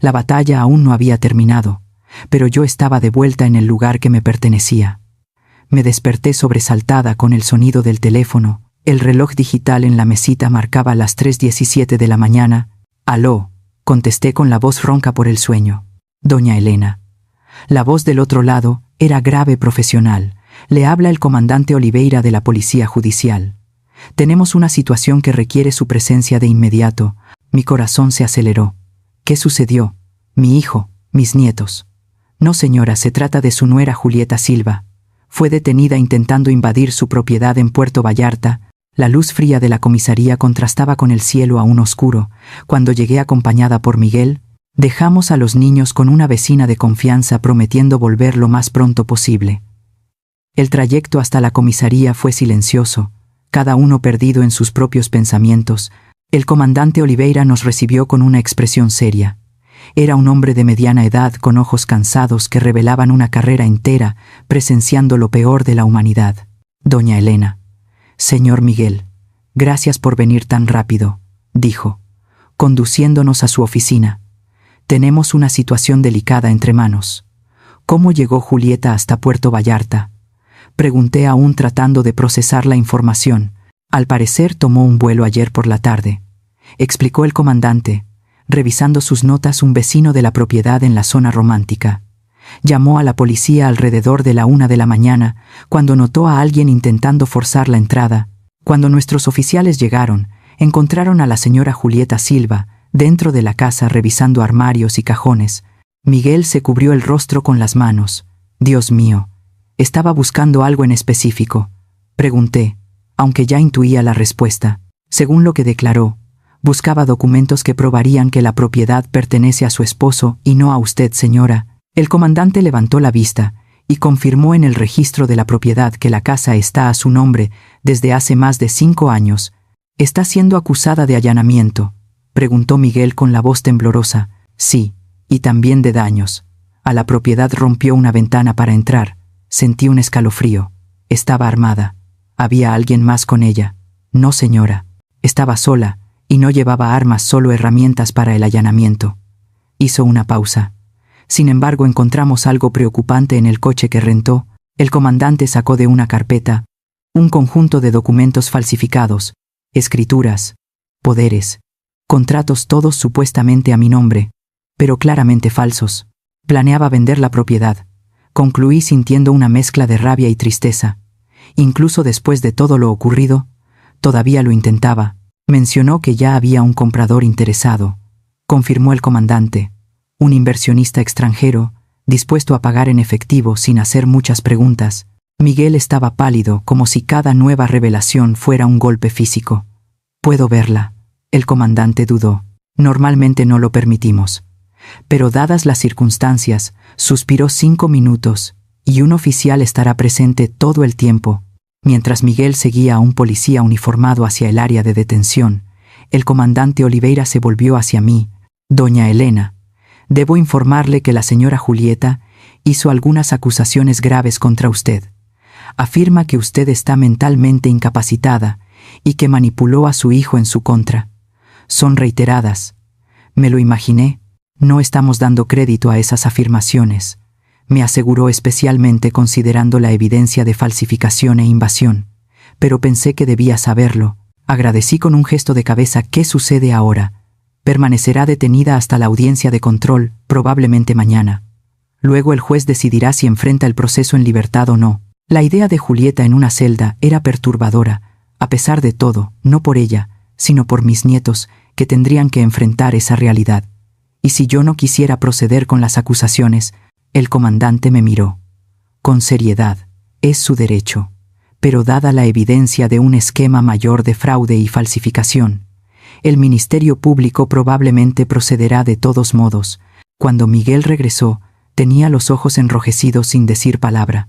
La batalla aún no había terminado, pero yo estaba de vuelta en el lugar que me pertenecía. Me desperté sobresaltada con el sonido del teléfono. El reloj digital en la mesita marcaba las 3:17 de la mañana. «Aló», contesté con la voz ronca por el sueño. «Doña Elena». La voz del otro lado era grave, profesional. «Le habla el comandante Oliveira de la Policía Judicial. Tenemos una situación que requiere su presencia de inmediato». Mi corazón se aceleró. ¿Qué sucedió? ¿Mi hijo? ¿Mis nietos? No, señora, se trata de su nuera Julieta Silva. Fue detenida intentando invadir su propiedad en Puerto Vallarta. La luz fría de la comisaría contrastaba con el cielo aún oscuro. Cuando llegué acompañada por Miguel, dejamos a los niños con una vecina de confianza, prometiendo volver lo más pronto posible. El trayecto hasta la comisaría fue silencioso, cada uno perdido en sus propios pensamientos, el comandante Oliveira nos recibió con una expresión seria. Era un hombre de mediana edad con ojos cansados que revelaban una carrera entera presenciando lo peor de la humanidad. Doña Elena. Señor Miguel, gracias por venir tan rápido, dijo, conduciéndonos a su oficina. Tenemos una situación delicada entre manos. ¿Cómo llegó Julieta hasta Puerto Vallarta? Pregunté aún tratando de procesar la información. Al parecer tomó un vuelo ayer por la tarde, explicó el comandante, revisando sus notas. Un vecino de la propiedad en la zona romántica llamó a la policía alrededor de la 1 de la mañana cuando notó a alguien intentando forzar la entrada. Cuando nuestros oficiales llegaron, encontraron a la señora Julieta Silva dentro de la casa revisando armarios y cajones. Miguel se cubrió el rostro con las manos. Dios mío, ¿estaba buscando algo en específico?, pregunté, aunque ya intuía la respuesta. Según lo que declaró, buscaba documentos que probarían que la propiedad pertenece a su esposo y no a usted, señora. El comandante levantó la vista y confirmó en el registro de la propiedad que la casa está a su nombre desde hace más de 5 años. ¿Está siendo acusada de allanamiento?, preguntó Miguel con la voz temblorosa. Sí, y también de daños. A la propiedad rompió una ventana para entrar. Sentí un escalofrío. Estaba armada. ¿Había alguien más con ella? No, señora. Estaba sola y no llevaba armas, solo herramientas para el allanamiento. Hizo una pausa. Sin embargo, encontramos algo preocupante en el coche que rentó. El comandante sacó de una carpeta un conjunto de documentos falsificados, escrituras, poderes, contratos, todos supuestamente a mi nombre, pero claramente falsos. Planeaba vender la propiedad. Concluí sintiendo una mezcla de rabia y tristeza. Incluso después de todo lo ocurrido, todavía lo intentaba. Mencionó que ya había un comprador interesado, confirmó el comandante, un inversionista extranjero, dispuesto a pagar en efectivo sin hacer muchas preguntas. Miguel estaba pálido, como si cada nueva revelación fuera un golpe físico. ¿Puedo verla?, el comandante dudó. Normalmente no lo permitimos. Pero dadas las circunstancias, suspiró 5 minutos, y un oficial estará presente todo el tiempo. Mientras Miguel seguía a un policía uniformado hacia el área de detención, el comandante Oliveira se volvió hacia mí. Doña Elena, debo informarle que la señora Julieta hizo algunas acusaciones graves contra usted. Afirma que usted está mentalmente incapacitada y que manipuló a su hijo en su contra. Son reiteradas. Me lo imaginé. No estamos dando crédito a esas afirmaciones, me aseguró, especialmente considerando la evidencia de falsificación e invasión. Pero pensé que debía saberlo. Agradecí con un gesto de cabeza. ¿Qué sucede ahora? Permanecerá detenida hasta la audiencia de control, probablemente mañana. Luego el juez decidirá si enfrenta el proceso en libertad o no. La idea de Julieta en una celda era perturbadora, a pesar de todo, no por ella, sino por mis nietos, que tendrían que enfrentar esa realidad. Y si yo no quisiera proceder con las acusaciones, el comandante me miró. Con seriedad, es su derecho, pero dada la evidencia de un esquema mayor de fraude y falsificación, el Ministerio Público probablemente procederá de todos modos. Cuando Miguel regresó, tenía los ojos enrojecidos sin decir palabra.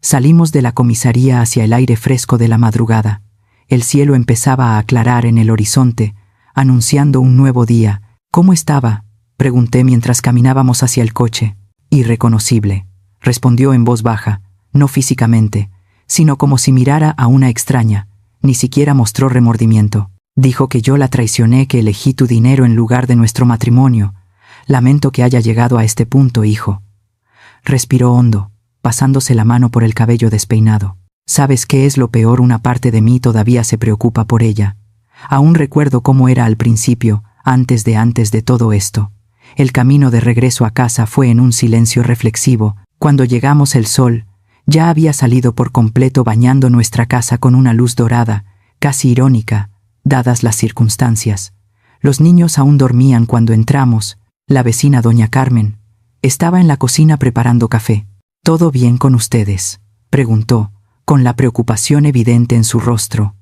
Salimos de la comisaría hacia el aire fresco de la madrugada. El cielo empezaba a aclarar en el horizonte, anunciando un nuevo día. ¿Cómo estaba?, pregunté mientras caminábamos hacia el coche. Irreconocible, respondió en voz baja, no físicamente, sino como si mirara a una extraña. Ni siquiera mostró remordimiento. Dijo que yo la traicioné, que elegí tu dinero en lugar de nuestro matrimonio. Lamento que haya llegado a este punto, hijo. Respiró hondo, pasándose la mano por el cabello despeinado. ¿Sabes qué es lo peor? Una parte de mí todavía se preocupa por ella. Aún recuerdo cómo era al principio, antes de todo esto. El camino de regreso a casa fue en un silencio reflexivo. Cuando llegamos, el sol ya había salido por completo, bañando nuestra casa con una luz dorada, casi irónica, dadas las circunstancias. Los niños aún dormían cuando entramos. La vecina doña Carmen estaba en la cocina preparando café. ¿Todo bien con ustedes?, preguntó, con la preocupación evidente en su rostro.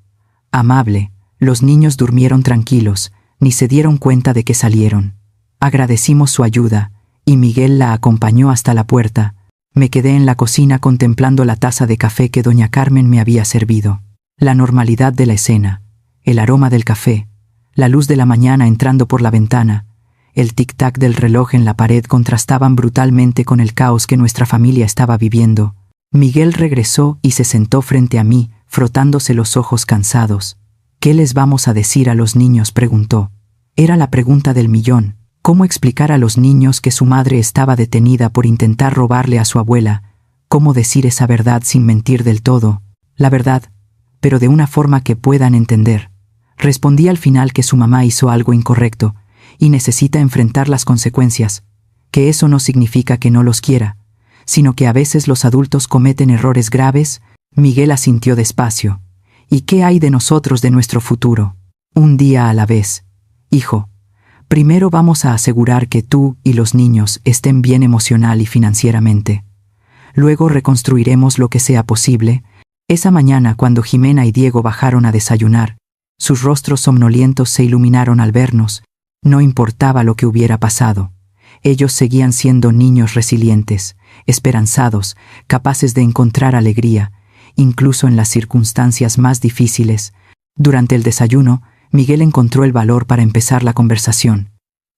Amable, los niños durmieron tranquilos, ni se dieron cuenta de que salieron. Agradecimos su ayuda, y Miguel la acompañó hasta la puerta. Me quedé en la cocina contemplando la taza de café que doña Carmen me había servido. La normalidad de la escena, el aroma del café, la luz de la mañana entrando por la ventana, el tic-tac del reloj en la pared contrastaban brutalmente con el caos que nuestra familia estaba viviendo. Miguel regresó y se sentó frente a mí, frotándose los ojos cansados. «¿Qué les vamos a decir a los niños?», preguntó. Era la pregunta del millón. ¿Cómo explicar a los niños que su madre estaba detenida por intentar robarle a su abuela? ¿Cómo decir esa verdad sin mentir del todo? La verdad, pero de una forma que puedan entender. Respondí al final que su mamá hizo algo incorrecto y necesita enfrentar las consecuencias, que eso no significa que no los quiera, sino que a veces los adultos cometen errores graves. Miguel asintió despacio. ¿Y qué hay de nosotros, de nuestro futuro? Un día a la vez. Hijo, primero vamos a asegurar que tú y los niños estén bien emocional y financieramente. Luego reconstruiremos lo que sea posible. Esa mañana, cuando Jimena y Diego bajaron a desayunar, sus rostros somnolientos se iluminaron al vernos. No importaba lo que hubiera pasado. Ellos seguían siendo niños resilientes, esperanzados, capaces de encontrar alegría, incluso en las circunstancias más difíciles. Durante el desayuno, Miguel encontró el valor para empezar la conversación.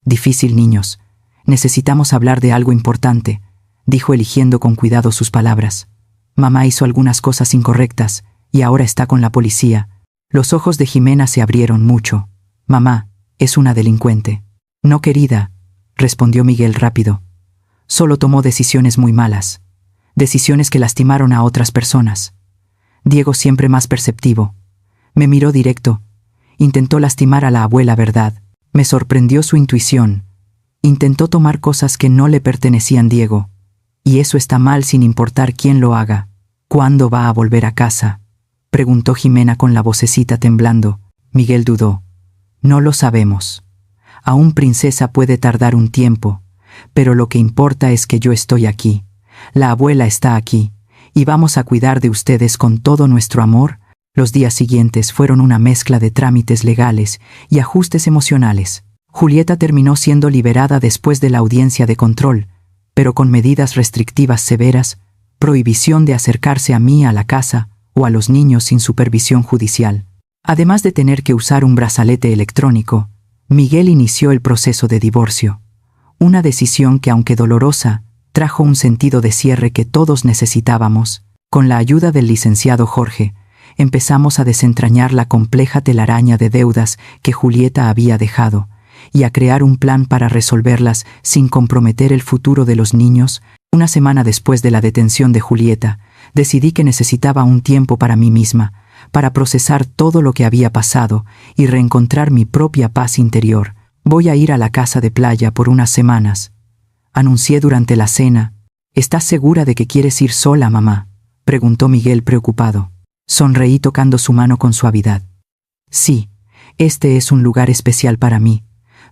«Difícil, niños. Necesitamos hablar de algo importante», dijo eligiendo con cuidado sus palabras. «Mamá hizo algunas cosas incorrectas y ahora está con la policía». Los ojos de Jimena se abrieron mucho. «Mamá es una delincuente». «No, querida», respondió Miguel rápido. «Solo tomó decisiones muy malas. Decisiones que lastimaron a otras personas». Diego, siempre más perceptivo, me miró directo. Intentó lastimar a la abuela, ¿verdad? Me sorprendió su intuición. Intentó tomar cosas que no le pertenecían, Diego. Y eso está mal sin importar quién lo haga. ¿Cuándo va a volver a casa?, preguntó Jimena con la vocecita temblando. Miguel dudó. «No lo sabemos. Aún princesa puede tardar un tiempo, pero lo que importa es que yo estoy aquí. La abuela está aquí, y vamos a cuidar de ustedes con todo nuestro amor». Los días siguientes fueron una mezcla de trámites legales y ajustes emocionales. Julieta terminó siendo liberada después de la audiencia de control, pero con medidas restrictivas severas, prohibición de acercarse a mí a la casa o a los niños sin supervisión judicial. Además de tener que usar un brazalete electrónico, Miguel inició el proceso de divorcio. Una decisión que, aunque dolorosa, trajo un sentido de cierre que todos necesitábamos. Con la ayuda del licenciado Jorge, empezamos a desentrañar la compleja telaraña de deudas que Julieta había dejado y a crear un plan para resolverlas sin comprometer el futuro de los niños. Una semana después de la detención de Julieta, decidí que necesitaba un tiempo para mí misma, para procesar todo lo que había pasado y reencontrar mi propia paz interior. «Voy a ir a la casa de playa por unas semanas», anuncié durante la cena. «¿Estás segura de que quieres ir sola, mamá?», preguntó Miguel preocupado. Sonreí tocando su mano con suavidad. «Sí, este es un lugar especial para mí,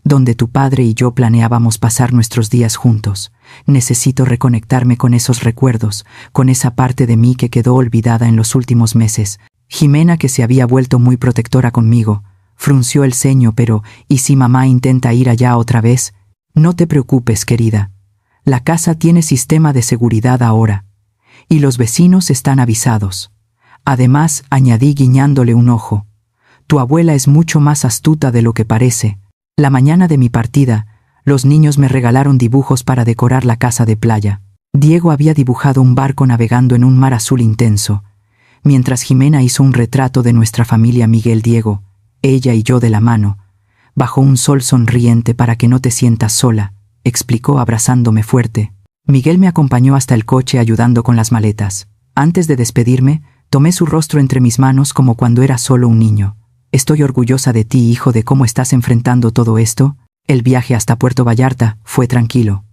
donde tu padre y yo planeábamos pasar nuestros días juntos. Necesito reconectarme con esos recuerdos, con esa parte de mí que quedó olvidada en los últimos meses». Jimena, que se había vuelto muy protectora conmigo, frunció el ceño. «Pero, ¿y si mamá intenta ir allá otra vez?». «No te preocupes, querida. La casa tiene sistema de seguridad ahora, y los vecinos están avisados». Además, añadí guiñándole un ojo, «tu abuela es mucho más astuta de lo que parece». La mañana de mi partida, los niños me regalaron dibujos para decorar la casa de playa. Diego había dibujado un barco navegando en un mar azul intenso, mientras Jimena hizo un retrato de nuestra familia. «Miguel, Diego, ella y yo de la mano, bajo un sol sonriente para que no te sientas sola», explicó abrazándome fuerte. Miguel me acompañó hasta el coche ayudando con las maletas. Antes de despedirme, tomé su rostro entre mis manos como cuando era solo un niño. «Estoy orgullosa de ti, hijo, de cómo estás enfrentando todo esto». El viaje hasta Puerto Vallarta fue tranquilo.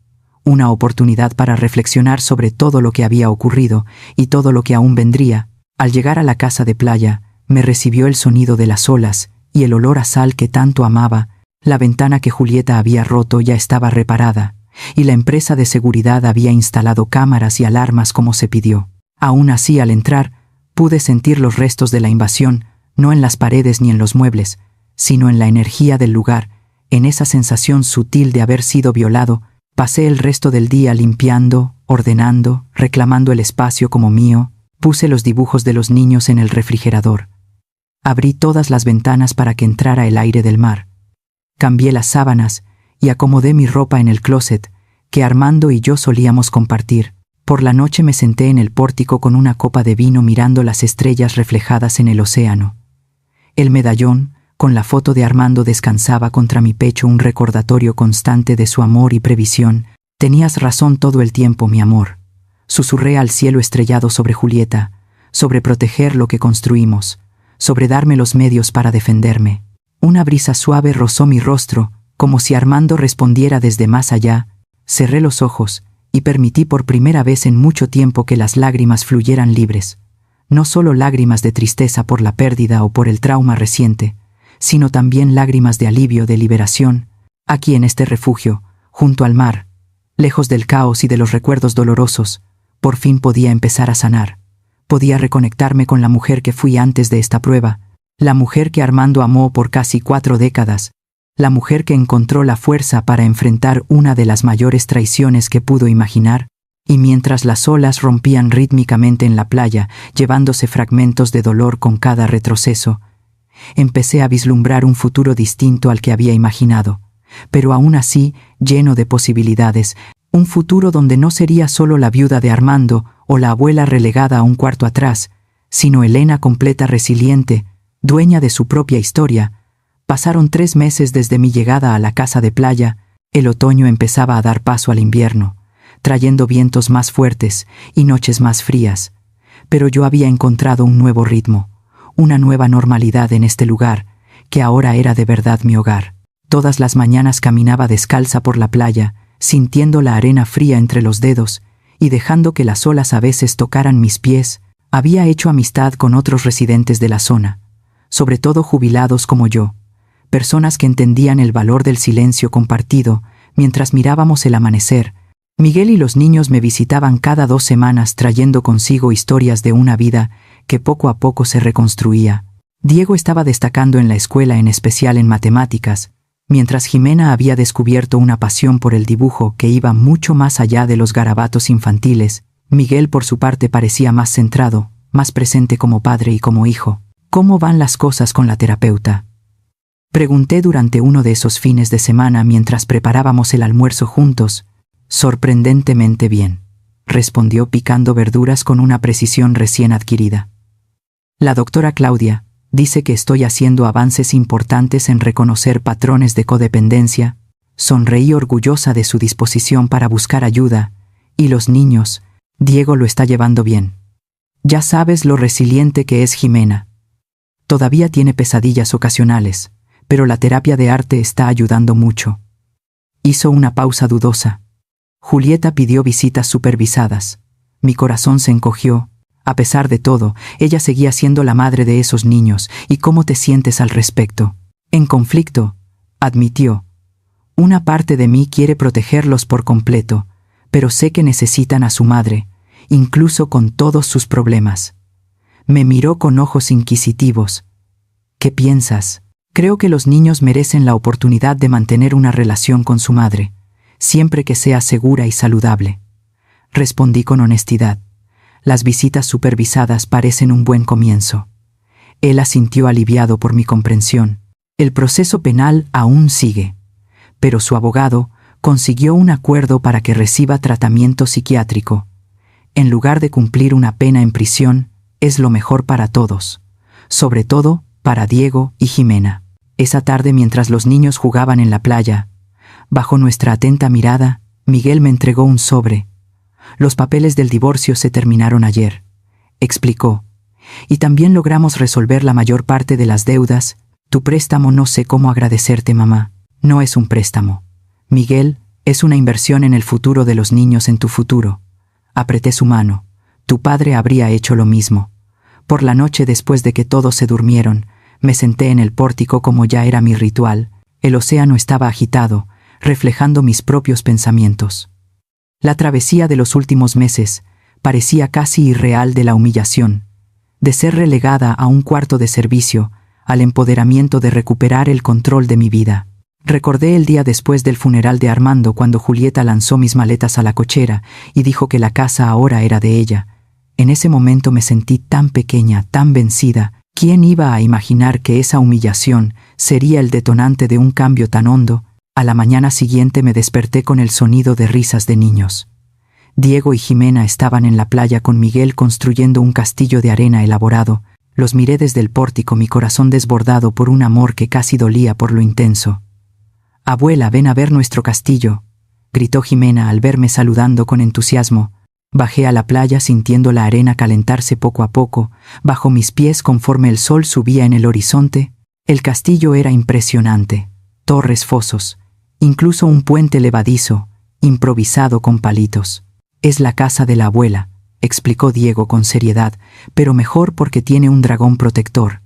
Una oportunidad para reflexionar sobre todo lo que había ocurrido y todo lo que aún vendría. Al llegar a la casa de playa, me recibió el sonido de las olas y el olor a sal que tanto amaba. La ventana que Julieta había roto ya estaba reparada, y la empresa de seguridad había instalado cámaras y alarmas como se pidió. Aún así, al entrar, pude sentir los restos de la invasión, no en las paredes ni en los muebles, sino en la energía del lugar, en esa sensación sutil de haber sido violado. Pasé el resto del día limpiando, ordenando, reclamando el espacio como mío. Puse los dibujos de los niños en el refrigerador, Abrí todas las ventanas para que entrara el aire del mar. Cambié las sábanas y acomodé mi ropa en el closet que Armando y yo solíamos compartir. Por la noche me senté en el pórtico con una copa de vino mirando las estrellas reflejadas en el océano. El medallón, con la foto de Armando, descansaba contra mi pecho, un recordatorio constante de su amor y previsión. Tenías razón todo el tiempo, mi amor. Susurré al cielo estrellado sobre Julieta, sobre proteger lo que construimos, sobre darme los medios para defenderme. Una brisa suave rozó mi rostro, como si Armando respondiera desde más allá. Cerré los ojos y permití por primera vez en mucho tiempo que las lágrimas fluyeran libres. No solo lágrimas de tristeza por la pérdida o por el trauma reciente, sino también lágrimas de alivio, de liberación. Aquí en este refugio, junto al mar, lejos del caos y de los recuerdos dolorosos, por fin podía empezar a sanar. Podía reconectarme con la mujer que fui antes de esta prueba, la mujer que Armando amó por casi 4 décadas, la mujer que encontró la fuerza para enfrentar una de las mayores traiciones que pudo imaginar. Y mientras las olas rompían rítmicamente en la playa, llevándose fragmentos de dolor con cada retroceso, empecé a vislumbrar un futuro distinto al que había imaginado, pero aún así lleno de posibilidades, un futuro donde no sería solo la viuda de Armando o la abuela relegada a un cuarto atrás, sino Elena completa, resiliente, dueña de su propia historia. Pasaron 3 meses desde mi llegada a la casa de playa. El otoño empezaba a dar paso al invierno, trayendo vientos más fuertes y noches más frías, pero yo había encontrado un nuevo ritmo, una nueva normalidad en este lugar, que ahora era de verdad mi hogar. Todas las mañanas caminaba descalza por la playa, sintiendo la arena fría entre los dedos y dejando que las olas a veces tocaran mis pies. Había hecho amistad con otros residentes de la zona, sobre todo jubilados como yo, personas que entendían el valor del silencio compartido mientras mirábamos el amanecer. Miguel y los niños me visitaban cada 2 semanas trayendo consigo historias de una vida que poco a poco se reconstruía. Diego estaba destacando en la escuela, en especial en matemáticas, mientras Jimena había descubierto una pasión por el dibujo que iba mucho más allá de los garabatos infantiles. Miguel, por su parte, parecía más centrado, más presente como padre y como hijo. ¿Cómo van las cosas con la terapeuta?, pregunté durante uno de esos fines de semana mientras preparábamos el almuerzo juntos. Sorprendentemente bien, respondió picando verduras con una precisión recién adquirida. La doctora Claudia dice que estoy haciendo avances importantes en reconocer patrones de codependencia. Sonreí orgullosa de su disposición para buscar ayuda. Y los niños, Diego lo está llevando bien. Ya sabes lo resiliente que es Jimena. Todavía tiene pesadillas ocasionales, pero la terapia de arte está ayudando mucho. Hizo una pausa dudosa. Julieta pidió visitas supervisadas. Mi corazón se encogió. A pesar de todo, ella seguía siendo la madre de esos niños. ¿Y cómo te sientes al respecto? En conflicto, admitió. Una parte de mí quiere protegerlos por completo, pero sé que necesitan a su madre, incluso con todos sus problemas. Me miró con ojos inquisitivos. ¿Qué piensas? Creo que los niños merecen la oportunidad de mantener una relación con su madre, siempre que sea segura y saludable. Respondí con honestidad. Las visitas supervisadas parecen un buen comienzo. Él asintió aliviado por mi comprensión. El proceso penal aún sigue, pero su abogado consiguió un acuerdo para que reciba tratamiento psiquiátrico. En lugar de cumplir una pena en prisión, es lo mejor para todos, sobre todo para Diego y Jimena. Esa tarde, mientras los niños jugaban en la playa, bajo nuestra atenta mirada, Miguel me entregó un sobre. Los papeles del divorcio se terminaron ayer, explicó, y también logramos resolver la mayor parte de las deudas. Tu préstamo, no sé cómo agradecerte, mamá. No es un préstamo, Miguel, es una inversión en el futuro de los niños, en tu futuro. Apreté su mano. Tu padre habría hecho lo mismo. Por la noche, después de que todos se durmieron, me senté en el pórtico como ya era mi ritual. El océano estaba agitado, reflejando mis propios pensamientos. La travesía de los últimos meses parecía casi irreal, de la humillación, de ser relegada a un cuarto de servicio, al empoderamiento de recuperar el control de mi vida. Recordé el día después del funeral de Armando, cuando Julieta lanzó mis maletas a la cochera y dijo que la casa ahora era de ella. En ese momento me sentí tan pequeña, tan vencida, ¿Quién iba a imaginar que esa humillación sería el detonante de un cambio tan hondo? A la mañana siguiente me desperté con el sonido de risas de niños. Diego y Jimena estaban en la playa con Miguel construyendo un castillo de arena elaborado. Los miré desde el pórtico, mi corazón desbordado por un amor que casi dolía por lo intenso. «Abuela, ven a ver nuestro castillo», gritó Jimena al verme saludando con entusiasmo. Bajé a la playa sintiendo la arena calentarse poco a poco, bajo mis pies conforme el sol subía en el horizonte. El castillo era impresionante. Torres, fosos, incluso un puente levadizo, improvisado con palitos. «Es la casa de la abuela», explicó Diego con seriedad, «pero mejor porque tiene un dragón protector»,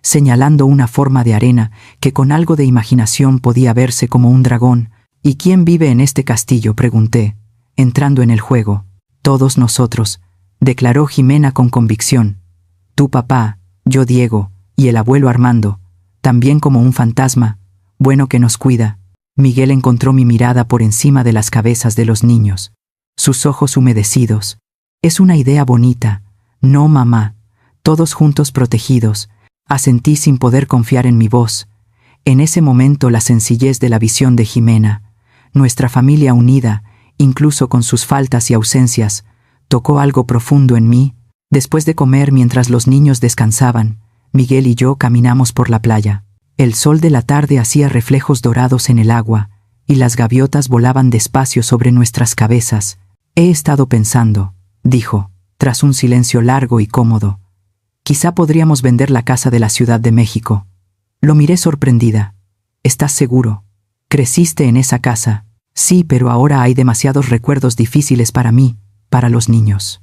señalando una forma de arena que con algo de imaginación podía verse como un dragón. «¿Y quién vive en este castillo?», pregunté, entrando en el juego. «Todos nosotros», declaró Jimena con convicción. «Tu papá, yo Diego, y el abuelo Armando, también como un fantasma, bueno que nos cuida». Miguel encontró mi mirada por encima de las cabezas de los niños. Sus ojos humedecidos. «Es una idea bonita, ¿no, mamá? Todos juntos protegidos», asentí sin poder confiar en mi voz. En ese momento la sencillez de la visión de Jimena, nuestra familia unida, incluso con sus faltas y ausencias, tocó algo profundo en mí. Después de comer, mientras los niños descansaban, Miguel y yo caminamos por la playa. El sol de la tarde hacía reflejos dorados en el agua, y las gaviotas volaban despacio sobre nuestras cabezas. «He estado pensando», dijo, tras un silencio largo y cómodo. «Quizá podríamos vender la casa de la Ciudad de México». Lo miré sorprendida. «¿Estás seguro? ¿Creciste en esa casa?» «Sí, pero ahora hay demasiados recuerdos difíciles para mí, para los niños».